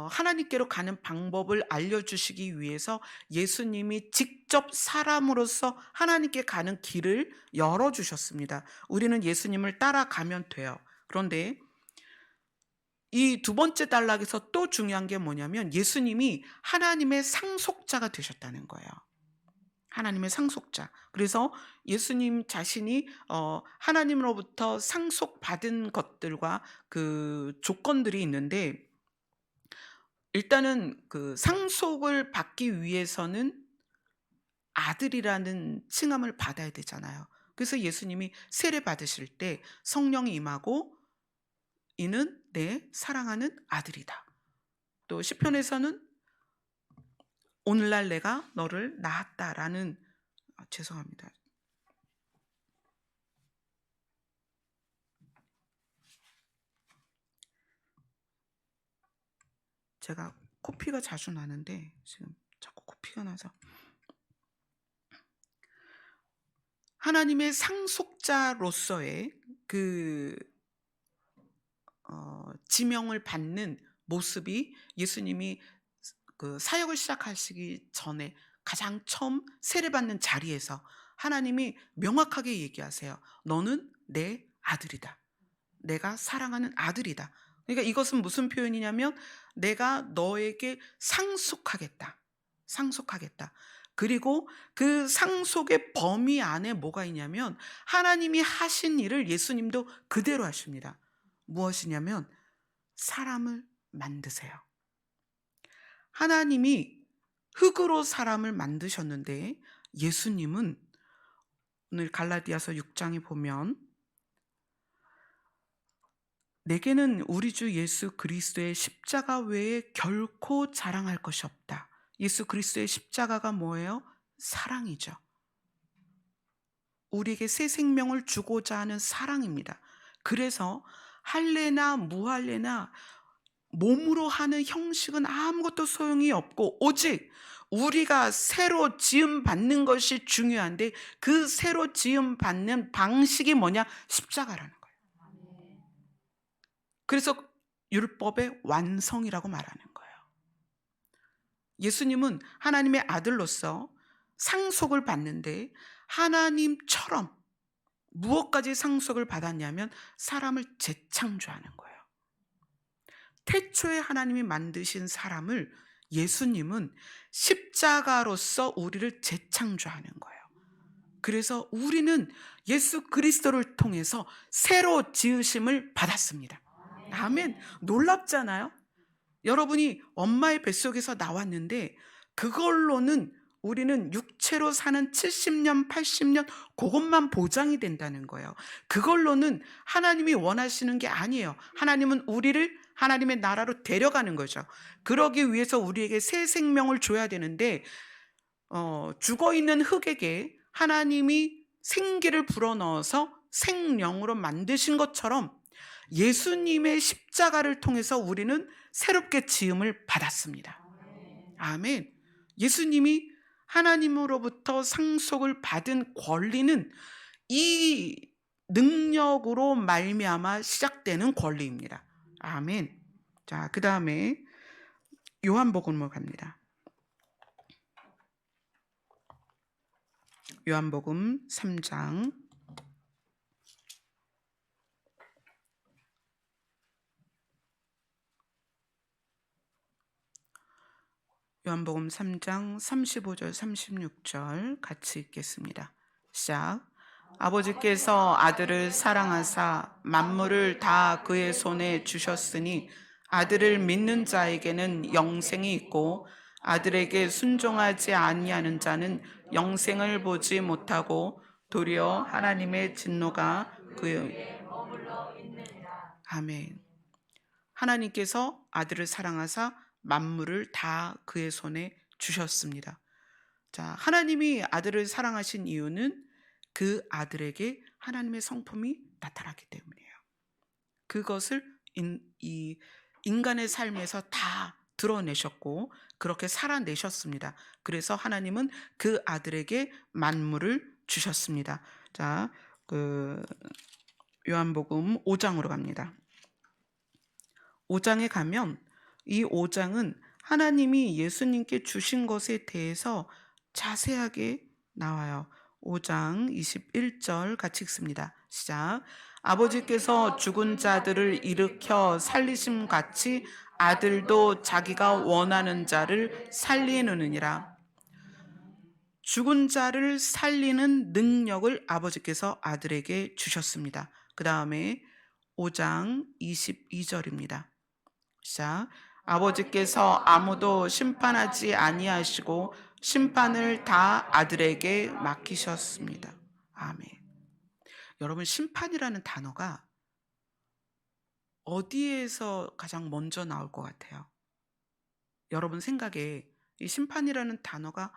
하나님께로 가는 방법을 알려주시기 위해서 예수님이 직접 사람으로서 하나님께 가는 길을 열어주셨습니다. 우리는 예수님을 따라가면 돼요. 그런데 이 두 번째 단락에서 또 중요한 게 뭐냐면 예수님이 하나님의 상속자가 되셨다는 거예요. 하나님의 상속자. 그래서 예수님 자신이 하나님으로부터 상속받은 것들과 그 조건들이 있는데 일단은 그 상속을 받기 위해서는 아들이라는 칭함을 받아야 되잖아요. 그래서 예수님이 세례 받으실 때 성령이 임하고 이는 내 사랑하는 아들이다. 또 시편에서는 오늘날 내가 너를 낳았다라는 죄송합니다. 제가 코피가 자주 나는데 지금 자꾸 코피가 나서. 하나님의 상속자로서의 그 지명을 받는 모습이 예수님이 그 사역을 시작하시기 전에 가장 처음 세례받는 자리에서 하나님이 명확하게 얘기하세요. 너는 내 아들이다. 내가 사랑하는 아들이다. 그러니까 이것은 무슨 표현이냐면 내가 너에게 상속하겠다. 상속하겠다. 그리고 그 상속의 범위 안에 뭐가 있냐면 하나님이 하신 일을 예수님도 그대로 하십니다. 무엇이냐면 사람을 만드세요. 하나님이 흙으로 사람을 만드셨는데 예수님은 오늘 갈라디아서 6장에 보면 내게는 우리 주 예수 그리스도의 십자가 외에 결코 자랑할 것이 없다. 예수 그리스도의 십자가가 뭐예요? 사랑이죠. 우리에게 새 생명을 주고자 하는 사랑입니다. 그래서 할례나 무할례나 몸으로 하는 형식은 아무것도 소용이 없고 오직 우리가 새로 지음 받는 것이 중요한데 그 새로 지음 받는 방식이 뭐냐? 십자가라는 거예요. 그래서 율법의 완성이라고 말하는 거예요. 예수님은 하나님의 아들로서 상속을 받는데 하나님처럼 무엇까지 상속을 받았냐면 사람을 재창조하는 거예요. 태초에 하나님이 만드신 사람을 예수님은 십자가로서 우리를 재창조하는 거예요. 그래서 우리는 예수 그리스도를 통해서 새로 지으심을 받았습니다. 아멘. 놀랍잖아요. 여러분이 엄마의 뱃속에서 나왔는데 그걸로는 우리는 육체로 사는 70년, 80년 그것만 보장이 된다는 거예요. 그걸로는 하나님이 원하시는 게 아니에요. 하나님은 우리를 하나님의 나라로 데려가는 거죠. 그러기 위해서 우리에게 새 생명을 줘야 되는데 죽어있는 흙에게 하나님이 생기를 불어넣어서 생명으로 만드신 것처럼 예수님의 십자가를 통해서 우리는 새롭게 지음을 받았습니다. 아멘. 예수님이 하나님으로부터 상속을 받은 권리는 이 능력으로 말미암아 시작되는 권리입니다. 아멘. 자, 그 다음에 요한복음으로 갑니다. 요한복음 3장 요한복음 3장 35절 36절 같이 읽겠습니다. 시작. 아버지께서 아들을 사랑하사 만물을 다 그의 손에 주셨으니 아들을 믿는 자에게는 영생이 있고 아들에게 순종하지 아니하는 자는 영생을 보지 못하고 도리어 하나님의 진노가 그의 머물러 있느니라. 아멘. 하나님께서 아들을 사랑하사 만물을 다 그의 손에 주셨습니다. 자, 하나님이 아들을 사랑하신 이유는 그 아들에게 하나님의 성품이 나타났기 때문이에요. 그것을 이 인간의 삶에서 다 드러내셨고 그렇게 살아내셨습니다. 그래서 하나님은 그 아들에게 만물을 주셨습니다. 자, 그 요한복음 5장으로 갑니다. 5장에 가면 이 5장은 하나님이 예수님께 주신 것에 대해서 자세하게 나와요. 5장 21절 같이 읽습니다. 시작. 아버지께서 죽은 자들을 일으켜 살리심 같이 아들도 자기가 원하는 자를 살리느니라. 죽은 자를 살리는 능력을 아버지께서 아들에게 주셨습니다. 그 다음에 5장 22절입니다. 시작. 아버지께서 아무도 심판하지 아니하시고 심판을 다 아들에게 맡기셨습니다. 아멘. 여러분, 심판이라는 단어가 어디에서 가장 먼저 나올 것 같아요? 여러분 생각에 이 심판이라는 단어가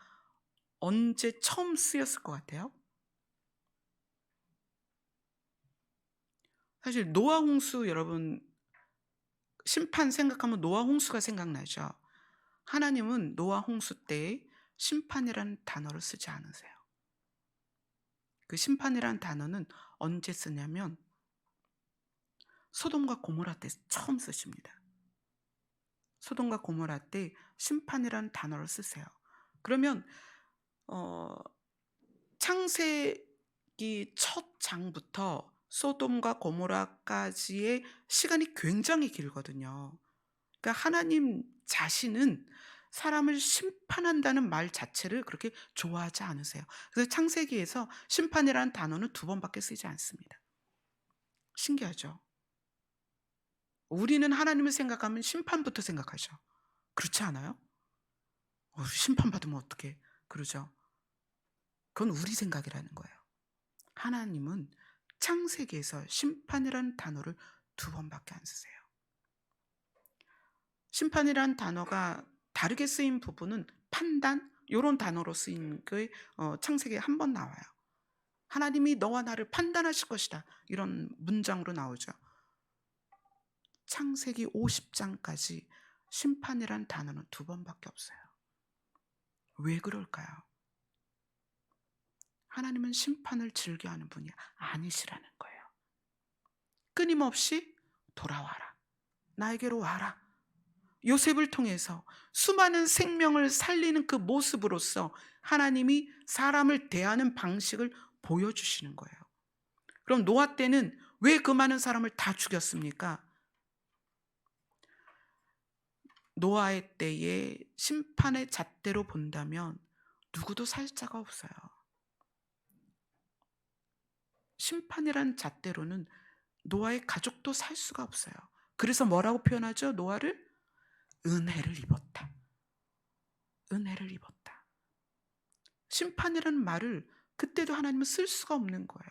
언제 처음 쓰였을 것 같아요? 사실 노아 홍수 여러분 심판 생각하면 노아 홍수가 생각나죠. 하나님은 노아 홍수 때 심판이라는 단어를 쓰지 않으세요. 그 심판이라는 단어는 언제 쓰냐면 소돔과 고모라 때 처음 쓰십니다. 소돔과 고모라 때 심판이라는 단어를 쓰세요. 그러면 창세기 첫 장부터 소돔과 고모라까지의 시간이 굉장히 길거든요. 그러니까 하나님 자신은 사람을 심판한다는 말 자체를 그렇게 좋아하지 않으세요. 그래서 창세기에서 심판이라는 단어는 2번밖에 쓰지 않습니다. 신기하죠? 우리는 하나님을 생각하면 심판부터 생각하죠. 그렇지 않아요? 심판받으면 어떡해? 그러죠. 그건 우리 생각이라는 거예요. 하나님은 창세기에서 심판이라는 단어를 2번밖에 안 쓰세요. 심판이라는 단어가 다르게 쓰인 부분은 판단 이런 단어로 쓰인 게 창세기에 한 번 나와요. 하나님이 너와 나를 판단하실 것이다 이런 문장으로 나오죠. 창세기 50장까지 심판이란 단어는 2번밖에 없어요. 왜 그럴까요? 하나님은 심판을 즐겨하는 분이 아니시라는 거예요. 끊임없이 돌아와라. 나에게로 와라. 요셉을 통해서 수많은 생명을 살리는 그 모습으로서 하나님이 사람을 대하는 방식을 보여주시는 거예요. 그럼 노아 때는 왜 그 많은 사람을 다 죽였습니까? 노아의 때의 심판의 잣대로 본다면 누구도 살 자가 없어요. 심판이란 잣대로는 노아의 가족도 살 수가 없어요. 그래서 뭐라고 표현하죠? 노아를 은혜를 입었다. 은혜를 입었다. 심판이라는 말을 그때도 하나님은 쓸 수가 없는 거예요.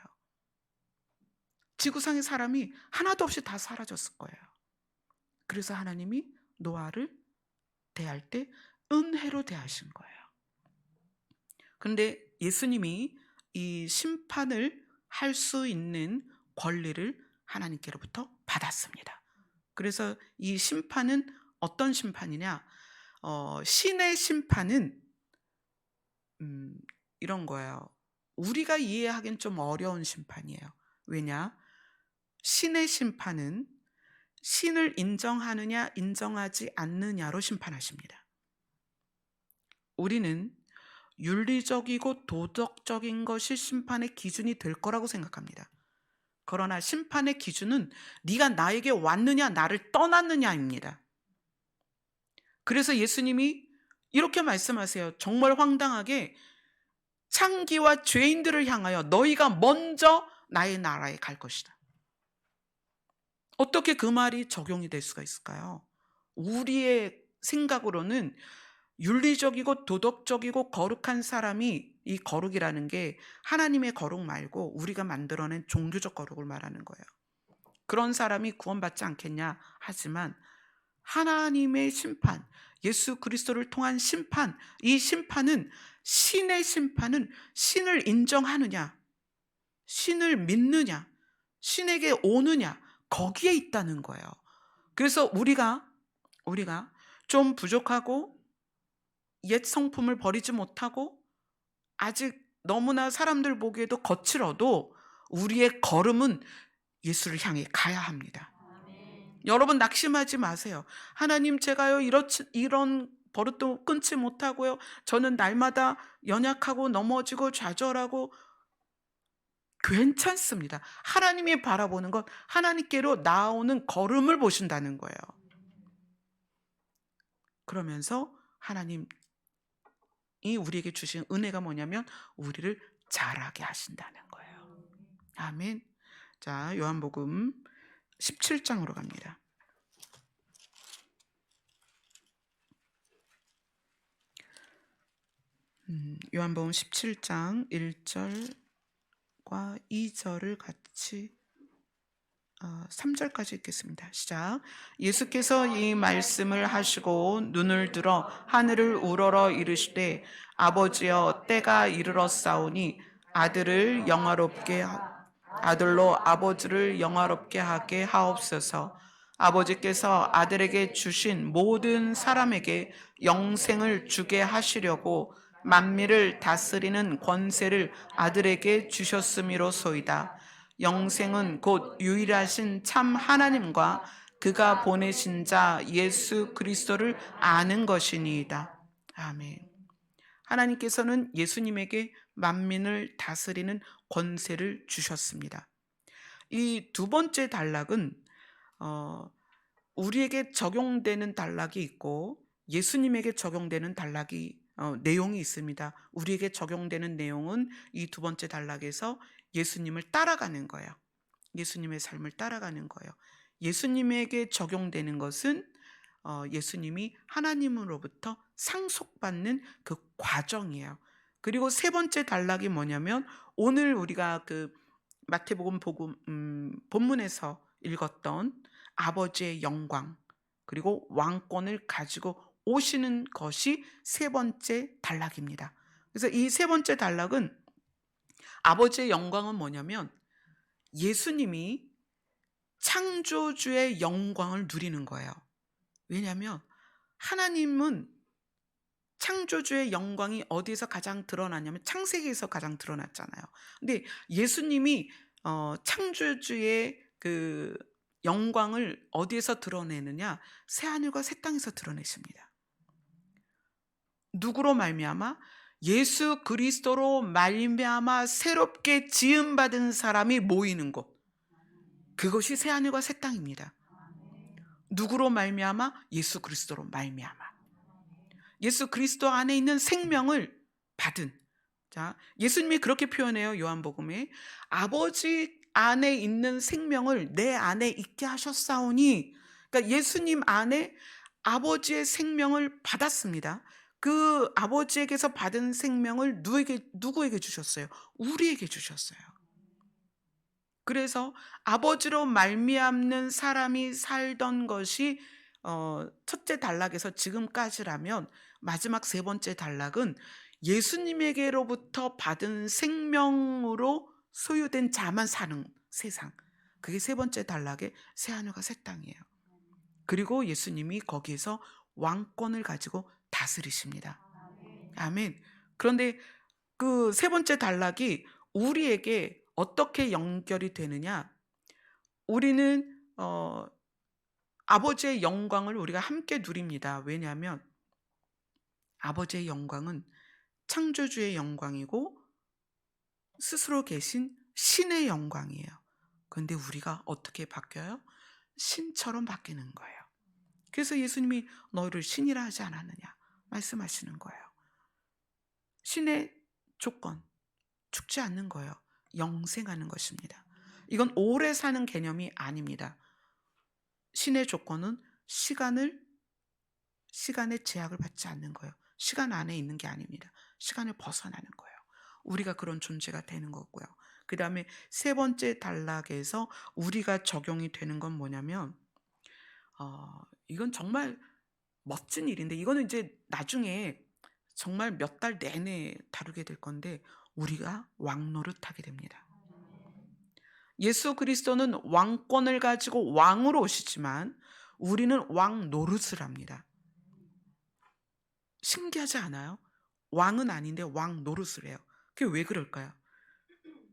지구상의 사람이 하나도 없이 다 사라졌을 거예요. 그래서 하나님이 노아를 대할 때 은혜로 대하신 거예요. 그런데 예수님이 이 심판을 할 수 있는 권리를 하나님께로부터 받았습니다. 그래서 이 심판은 어떤 심판이냐? 신의 심판은 이런 거예요. 우리가 이해하기엔 좀 어려운 심판이에요. 왜냐? 신의 심판은 신을 인정하느냐 인정하지 않느냐로 심판하십니다. 우리는 윤리적이고 도덕적인 것이 심판의 기준이 될 거라고 생각합니다. 그러나 심판의 기준은 네가 나에게 왔느냐 나를 떠났느냐입니다. 그래서 예수님이 이렇게 말씀하세요. 정말 황당하게 창기와 죄인들을 향하여 너희가 먼저 나의 나라에 갈 것이다. 어떻게 그 말이 적용이 될 수가 있을까요? 우리의 생각으로는 윤리적이고 도덕적이고 거룩한 사람이, 이 거룩이라는 게 하나님의 거룩 말고 우리가 만들어낸 종교적 거룩을 말하는 거예요. 그런 사람이 구원받지 않겠냐 하지만 하나님의 심판, 예수 그리스도를 통한 심판, 이 심판은 신의 심판은 신을 인정하느냐, 신을 믿느냐, 신에게 오느냐, 거기에 있다는 거예요. 그래서 우리가 좀 부족하고 옛 성품을 버리지 못하고 아직 너무나 사람들 보기에도 거칠어도 우리의 걸음은 예수를 향해 가야 합니다. 아멘. 여러분 낙심하지 마세요. 하나님, 제가요 이런 버릇도 끊지 못하고요, 저는 날마다 연약하고 넘어지고 좌절하고, 괜찮습니다. 하나님이 바라보는 건 하나님께로 나오는 걸음을 보신다는 거예요. 그러면서 하나님이 우리에게 주신 은혜가 뭐냐면 우리를 자라게 하신다는 거예요. 아멘. 자, 요한복음 17장으로 갑니다. 요한복음 17장 1절과 2절을 같이 3절까지 읽겠습니다. 시작. 예수께서 이 말씀을 하시고 눈을 들어 하늘을 우러러 이르시되 아버지여, 때가 이르렀사오니 아들로 아버지를 영화롭게 하게 하옵소서. 아버지께서 아들에게 주신 모든 사람에게 영생을 주게 하시려고 만민을 다스리는 권세를 아들에게 주셨음이로소이다. 영생은 곧 유일하신 참 하나님과 그가 보내신 자 예수 그리스도를 아는 것이니이다. 아멘. 하나님께서는 예수님에게 만민을 다스리는 권세를 주셨습니다. 이 두 번째 단락은 우리에게 적용되는 단락이 있고 예수님에게 적용되는 단락이 내용이 있습니다. 우리에게 적용되는 내용은 이 두 번째 단락에서 예수님을 따라가는 거예요. 예수님의 삶을 따라가는 거예요. 예수님에게 적용되는 것은 예수님이 하나님으로부터 상속받는 그 과정이에요. 그리고 세 번째 단락이 뭐냐면 오늘 우리가 그 마태복음 본문에서 읽었던 아버지의 영광 그리고 왕권을 가지고 오시는 것이 세 번째 단락입니다. 그래서 이 세 번째 단락은 아버지의 영광은 뭐냐면 예수님이 창조주의 영광을 누리는 거예요. 왜냐하면 하나님은 창조주의 영광이 어디서 가장 드러나냐면 창세기에서 가장 드러났잖아요. 근데 예수님이 창조주의 그 영광을 어디에서 드러내느냐? 새하늘과 새 땅에서 드러내십니다. 누구로 말미암아? 예수 그리스도로 말미암아 새롭게 지음받은 사람이 모이는 곳. 그것이 새하늘과 새 땅입니다. 누구로 말미암아? 예수 그리스도로 말미암아. 예수 그리스도 안에 있는 생명을 받은. 자, 예수님이 그렇게 표현해요. 요한복음에 아버지 안에 있는 생명을 내 안에 있게 하셨사오니. 그러니까 예수님 안에 아버지의 생명을 받았습니다. 그 아버지에게서 받은 생명을 누구에게 주셨어요? 우리에게 주셨어요. 그래서 아버지로 말미암는 사람이 살던 것이 첫째 단락에서 지금까지라면 마지막 세 번째 단락은 예수님에게로부터 받은 생명으로 소유된 자만 사는 세상. 그게 세 번째 단락의 새하늘과 새 땅이에요. 그리고 예수님이 거기에서 왕권을 가지고 다스리십니다. 아멘. 그런데 그 세 번째 단락이 우리에게 어떻게 연결이 되느냐? 우리는 아버지의 영광을 우리가 함께 누립니다. 왜냐하면 아버지의 영광은 창조주의 영광이고 스스로 계신 신의 영광이에요. 그런데 우리가 어떻게 바뀌어요? 신처럼 바뀌는 거예요. 그래서 예수님이 너희를 신이라 하지 않았느냐 말씀하시는 거예요. 신의 조건, 죽지 않는 거예요. 영생하는 것입니다. 이건 오래 사는 개념이 아닙니다. 신의 조건은 시간의 제약을 받지 않는 거예요. 시간 안에 있는 게 아닙니다. 시간을 벗어나는 거예요. 우리가 그런 존재가 되는 거고요. 그 다음에 세 번째 단락에서 우리가 적용이 되는 건 뭐냐면 이건 정말 멋진 일인데 이거는 이제 나중에 정말 몇 달 내내 다루게 될 건데 우리가 왕 노릇하게 됩니다. 예수 그리스도는 왕권을 가지고 왕으로 오시지만 우리는 왕 노릇을 합니다. 신기하지 않아요? 왕은 아닌데 왕 노릇을 해요. 그게 왜 그럴까요?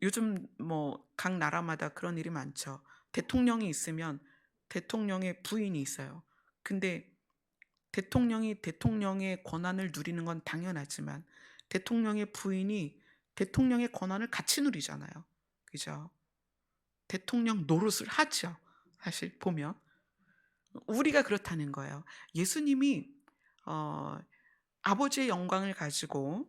요즘 뭐 각 나라마다 그런 일이 많죠. 대통령이 있으면 대통령의 부인이 있어요. 근데 대통령이 대통령의 권한을 누리는 건 당연하지만 대통령의 부인이 대통령의 권한을 같이 누리잖아요. 그죠? 대통령 노릇을 하죠. 사실 보면 우리가 그렇다는 거예요. 예수님이 아버지의 영광을 가지고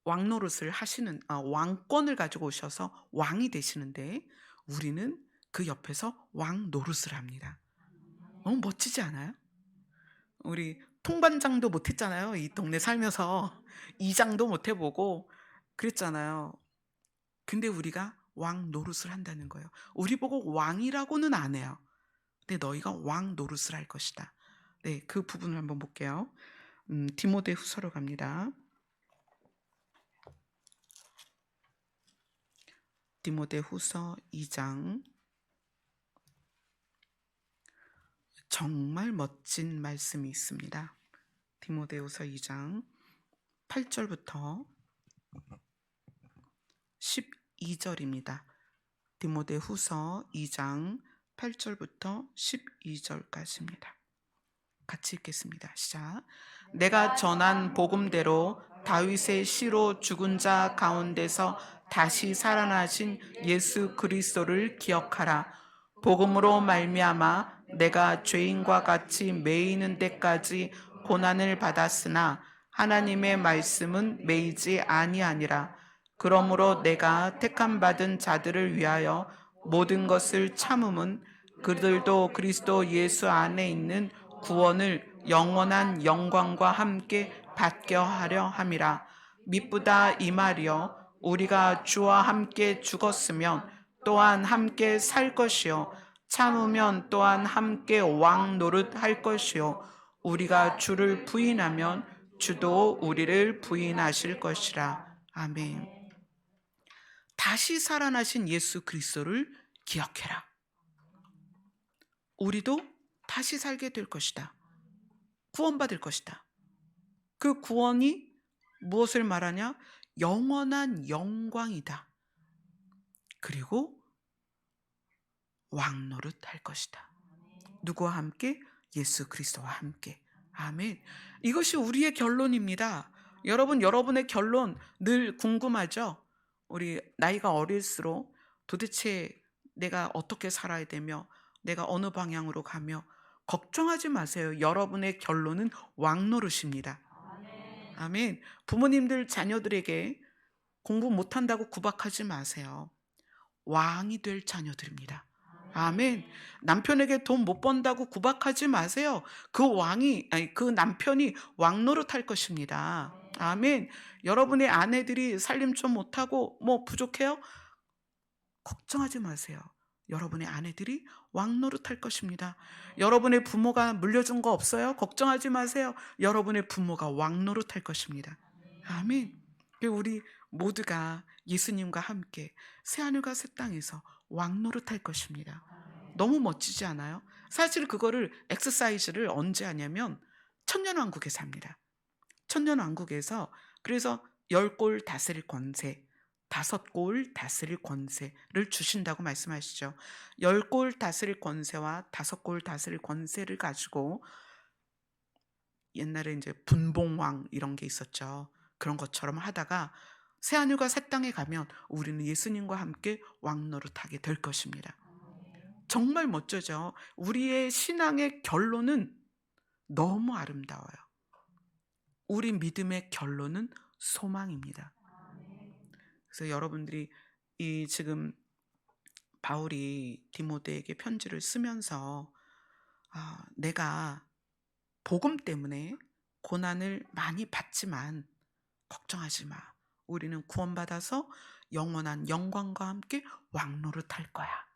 왕 노릇을 하시는 왕권을 가지고 오셔서 왕이 되시는데 우리는 그 옆에서 왕 노릇을 합니다. 너무 멋지지 않아요? 우리 통반장도 못했잖아요. 이 동네 살면서 이장도 못해보고 그랬잖아요. 근데 우리가 왕 노릇을 한다는 거예요. 우리 보고 왕이라고는 안 해요. 근데 너희가 왕 노릇을 할 것이다. 네, 그 부분을 한번 볼게요. 디모데후서로 갑니다. 디모데후서 2장 정말 멋진 말씀이 있습니다. 디모데후서 2장 8절부터 12절입니다. 디모데후서 2장 8절부터 12절까지입니다. 같이 읽겠습니다. 시작. 내가 전한 복음대로 다윗의 씨로 죽은 자 가운데서 다시 살아나신 예수 그리스도를 기억하라. 복음으로 말미암아 내가 죄인과 같이 매이는 데까지 고난을 받았으나 하나님의 말씀은 매이지 아니하니라. 그러므로 내가 택함 받은 자들을 위하여 모든 것을 참음은 그들도 그리스도 예수 안에 있는 구원을 영원한 영광과 함께 받게 하려 함이라. 미쁘다 이 말이여, 우리가 주와 함께 죽었으면 또한 함께 살 것이요 참으면 또한 함께 왕 노릇할 것이요 우리가 주를 부인하면 주도 우리를 부인하실 것이라. 아멘. 다시 살아나신 예수 그리스도를 기억해라. 우리도 다시 살게 될 것이다. 구원받을 것이다. 그 구원이 무엇을 말하냐? 영원한 영광이다. 그리고 왕노릇 할 것이다. 누구와 함께? 예수 그리스도와 함께. 아멘. 이것이 우리의 결론입니다. 여러분, 여러분의 결론 늘 궁금하죠? 우리 나이가 어릴수록 도대체 내가 어떻게 살아야 되며 내가 어느 방향으로 가며 걱정하지 마세요. 여러분의 결론은 왕노릇입니다. 아멘. 부모님들 자녀들에게 공부 못한다고 구박하지 마세요. 왕이 될 자녀들입니다. 아멘. 남편에게 돈 못 번다고 구박하지 마세요. 그 남편이 왕노릇 할 것입니다. 아멘. 여러분의 아내들이 살림 좀 못하고 뭐 부족해요? 걱정하지 마세요. 여러분의 아내들이 왕노릇 할 것입니다. 여러분의 부모가 물려준 거 없어요? 걱정하지 마세요. 여러분의 부모가 왕노릇 할 것입니다. 아멘. 우리 모두가 예수님과 함께 새하늘과 새 땅에서 왕노릇 할 것입니다. 너무 멋지지 않아요? 사실 그거를 엑서사이즈를 언제 하냐면 천년왕국에서 합니다. 천년왕국에서 그래서 10골 다스릴 권세, 5골 다스릴 권세를 주신다고 말씀하시죠. 10골 다스릴 권세와 5골 다스릴 권세를 가지고 옛날에 이제 분봉왕 이런 게 있었죠. 그런 것처럼 하다가 새하늘과 새 땅에 가면 우리는 예수님과 함께 왕노릇하게 될 것입니다. 정말 멋져죠. 우리의 신앙의 결론은 너무 아름다워요. 우리 믿음의 결론은 소망입니다. 그래서 여러분들이 이 지금 바울이 디모데에게 편지를 쓰면서 내가 복음 때문에 고난을 많이 받지만 걱정하지 마. 우리는 구원받아서 영원한 영광과 함께 왕노릇할 거야.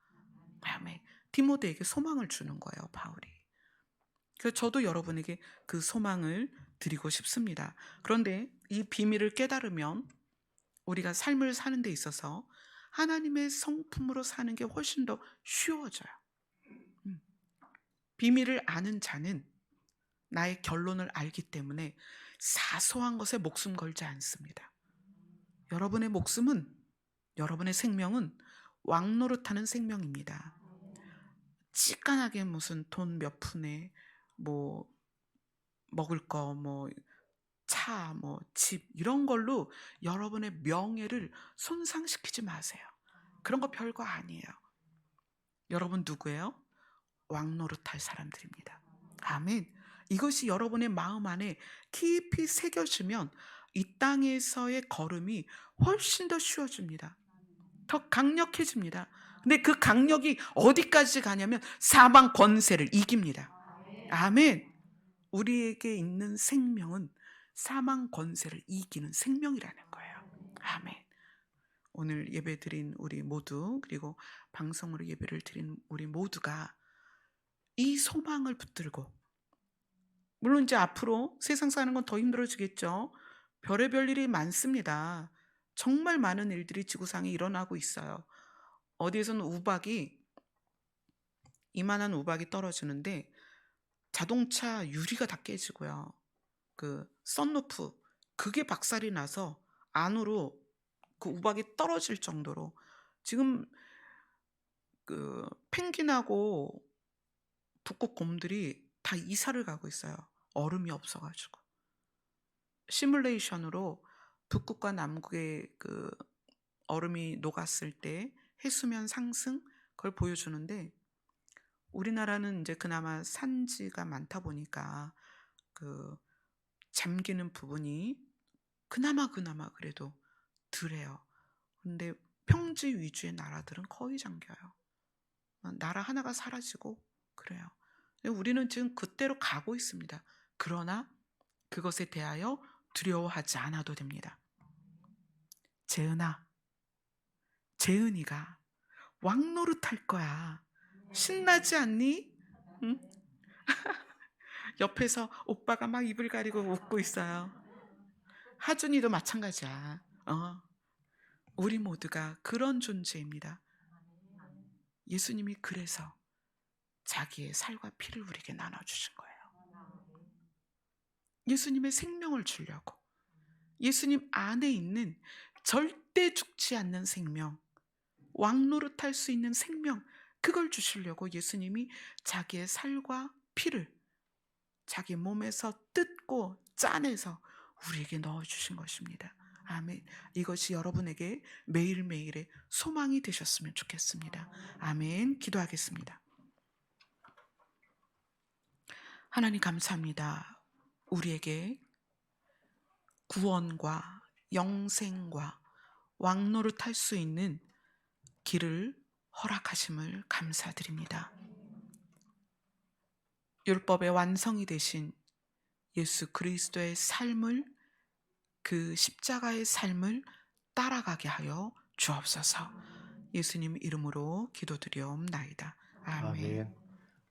아멘. 디모데에게 소망을 주는 거예요, 바울이. 그래서 저도 여러분에게 그 소망을 드리고 싶습니다. 그런데 이 비밀을 깨달으면 우리가 삶을 사는 데 있어서 하나님의 성품으로 사는 게 훨씬 더 쉬워져요. 비밀을 아는 자는 나의 결론을 알기 때문에 사소한 것에 목숨 걸지 않습니다. 여러분의 목숨은, 여러분의 생명은 왕노릇하는 생명입니다. 찌깐하게 무슨 돈 몇 푼에 뭐 먹을 거, 뭐 차, 뭐 집 이런 걸로 여러분의 명예를 손상시키지 마세요. 그런 거 별거 아니에요. 여러분 누구예요? 왕노릇할 사람들입니다. 아멘. 이것이 여러분의 마음 안에 깊이 새겨지면 이 땅에서의 걸음이 훨씬 더 쉬워집니다. 더 강력해집니다. 근데 그 강력이 어디까지 가냐면 사망 권세를 이깁니다. 아멘. 우리에게 있는 생명은 사망 권세를 이기는 생명이라는 거예요. 아멘. 오늘 예배 드린 우리 모두, 그리고 방송으로 예배를 드린 우리 모두가 이 소망을 붙들고, 물론 이제 앞으로 세상 사는 건 더 힘들어지겠죠. 별의별 일이 많습니다. 정말 많은 일들이 지구상에 일어나고 있어요. 어디에서는 이만한 우박이 떨어지는데 자동차 유리가 다 깨지고요. 그 썬루프 그게 박살이 나서 안으로 그 우박이 떨어질 정도로 지금 그 펭귄하고 북극곰들이 다 이사를 가고 있어요. 얼음이 없어 가지고. 시뮬레이션으로 북극과 남극의 그 얼음이 녹았을 때 해수면 상승 그걸 보여주는데 우리나라는 이제 그나마 산지가 많다 보니까 그 잠기는 부분이 그나마 그래도 덜해요. 근데 평지 위주의 나라들은 거의 잠겨요. 나라 하나가 사라지고 그래요. 근데 우리는 지금 그때로 가고 있습니다. 그러나 그것에 대하여 두려워하지 않아도 됩니다. 재은아, 재은이가 왕노릇할 거야. 신나지 않니? 응? 옆에서 오빠가 막 입을 가리고 웃고 있어요. 하준이도 마찬가지야. 우리 모두가 그런 존재입니다. 예수님이 그래서 자기의 살과 피를 우리에게 나눠주신 거예요. 예수님의 생명을 주려고. 예수님 안에 있는 절대 죽지 않는 생명, 왕노릇할 수 있는 생명, 그걸 주시려고 예수님이 자기의 살과 피를 자기 몸에서 뜯고 짜내서 우리에게 넣어주신 것입니다. 아멘. 이것이 여러분에게 매일매일의 소망이 되셨으면 좋겠습니다. 아멘. 기도하겠습니다. 하나님 감사합니다. 우리에게 구원과 영생과 왕노릇할 수 있는 길을 허락하심을 감사드립니다. 율법의 완성이 되신 예수 그리스도의 삶을, 그 십자가의 삶을 따라가게 하여 주옵소서. 예수님 이름으로 기도드리옵나이다. 아멘. 아멘.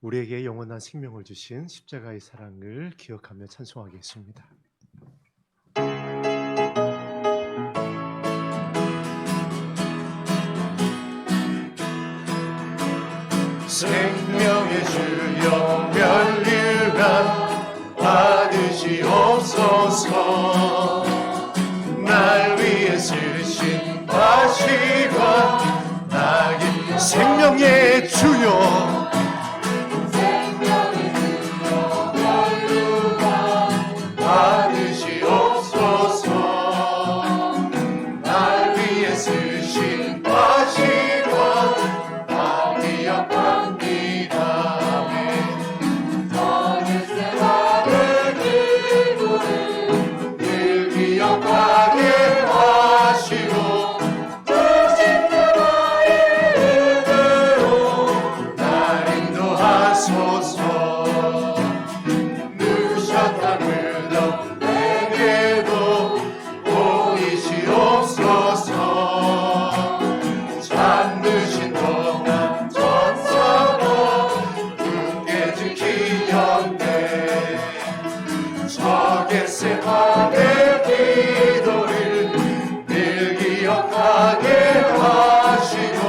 우리에게 영원한 생명을 주신 십자가의 사랑을 기억하며 찬송하겠습니다. 생명의 주여 멸류관 받으시옵소서. 날 위해 쓰신 바시관 나의 생명의 주여 받으시옵소서. 날 위해 쓰신 바시관 다 기억합니다. 늘 기억하게 하시고 날 인도하소서. 누구셨다 그도 내게도 보이시옵소서. 잠드신 동안 전사도 굳게 지키셨네. 적에세 밤의 기도를 늘 기억하게 하시고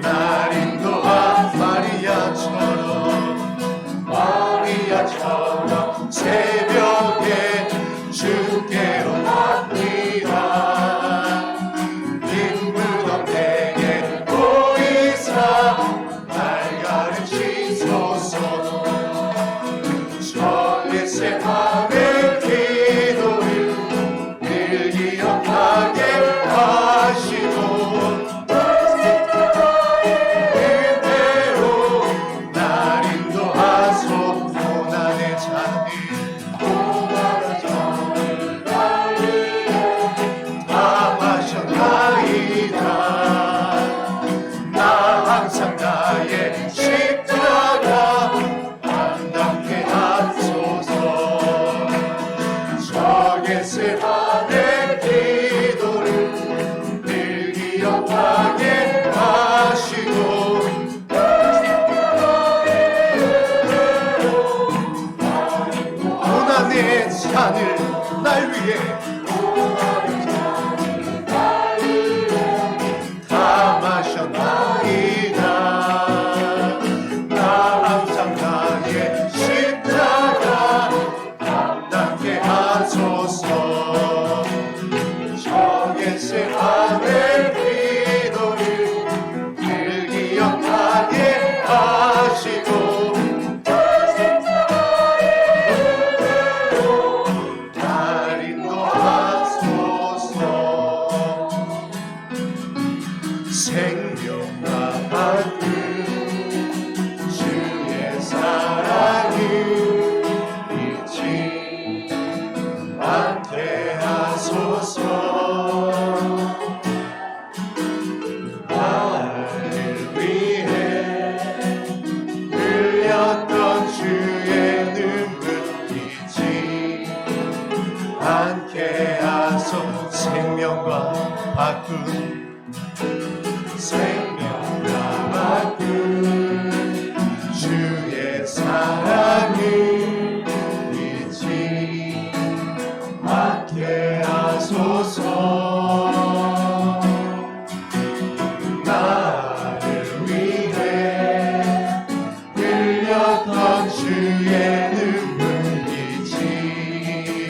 날 인도한 마리아처럼 새벽에 주께로 갑니다. 빈 무덤 내게 보이사 날 가르치소서. 적에세 밤의 기도를 늘 기억하게 하시고 그대로 날 인도하소. 고난의 잔을 다 마셨나이다. 나 항상 나의 십자가 담당케 하소서. 적에세 밤의 기도를 늘 기억하게 하시고 고난의 잔을 날 위해 다 마셨나이다. 바꾼 생명 다 바꾼 주의 사랑을 잊지 않게 하소서. 나를 위해 흘렸던 주의 눈물 잊지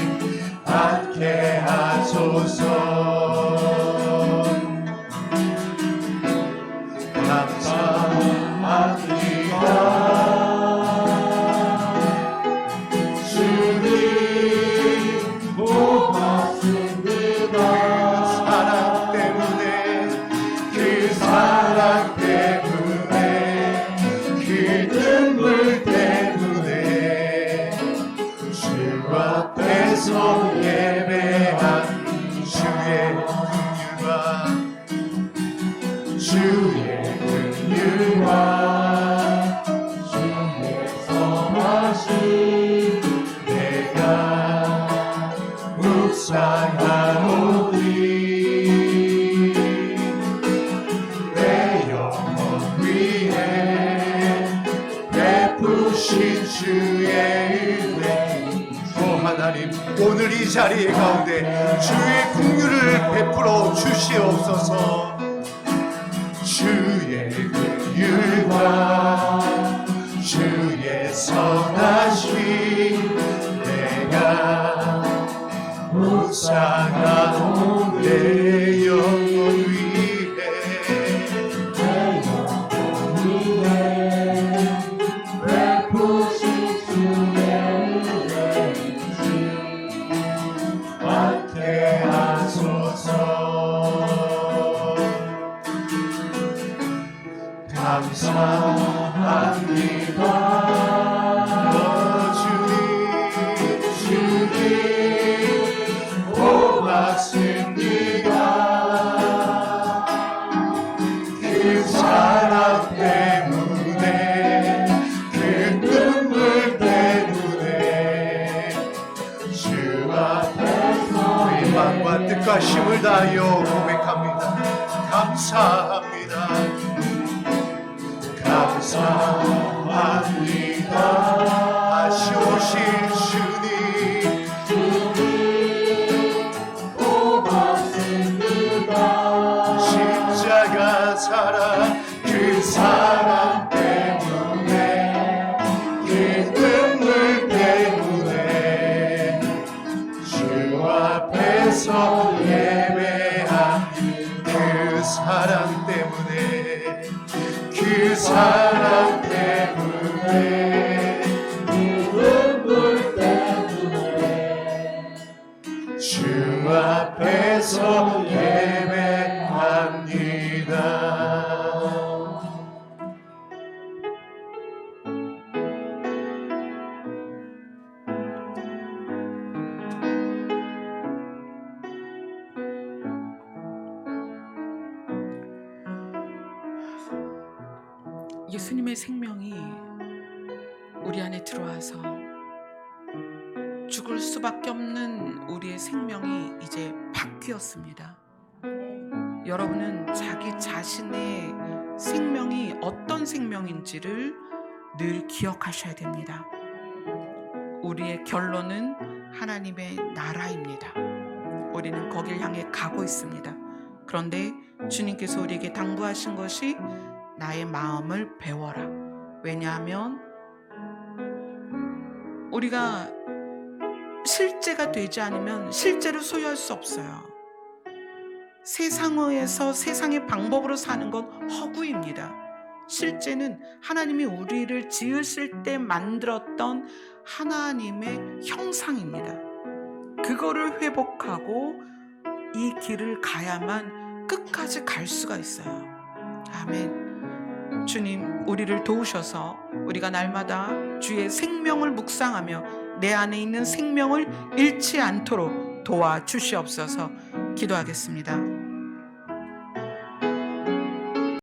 않게 하소서. 감사합니다. 주님 고맙습니다. 사랑 때문에 그 사랑 때문에 그 눈물 때문에 주 앞에서 예배한 주의 긍휼과 주의 긍휼과 주의 선하심 내가 묵상하오니 내 영혼 위에 베푸신 주의 은혜. 오 하나님, 오늘 이 자리 가운데 주의 긍휼을 베풀어 주시옵소서. 주의 긍휼과 주의 선하심 내가 묵상하오. 내 영혼 위에 베푸신 주의 은혜이지 않게 하소서. 감사합니다. 주님 고맙습니다. 그 사랑 때문에 그 눈물 때문에 주 앞에서 희망과 뜻과 힘을 다하여 고백합니다. 감사합니다. 감사합니다. 다시 오실 주님 고맙습니다. 십자가 사랑 그 사랑 때문에 그 눈물 때문에 주 앞에서 예배한 그 사랑 때문에 그 사랑 때문에 그 눈물 때문에 주 앞에서 예배합니다. 예수님의 생명이 우리 안에 들어와서 죽을 수밖에 없는 우리의 생명이 이제 바뀌었습니다. 여러분은 자기 자신의 생명이 어떤 생명인지를 늘 기억하셔야 됩니다. 우리의 결론은 하나님의 나라입니다. 우리는 거길 향해 가고 있습니다. 그런데 주님께서 우리에게 당부하신 것이 나의 마음을 배워라. 왜냐하면 우리가 실제가 되지 않으면 실제를 소유할 수 없어요. 세상에서 세상의 방법으로 사는 건 허구입니다. 실제는 하나님이 우리를 지으실 때 만들었던 하나님의 형상입니다. 그거를 회복하고 이 길을 가야만 끝까지 갈 수가 있어요. 아멘. 주님, 우리를 도우셔서 우리가 날마다 주의 생명을 묵상하며 내 안에 있는 생명을 잃지 않도록 도와주시옵소서. 기도하겠습니다.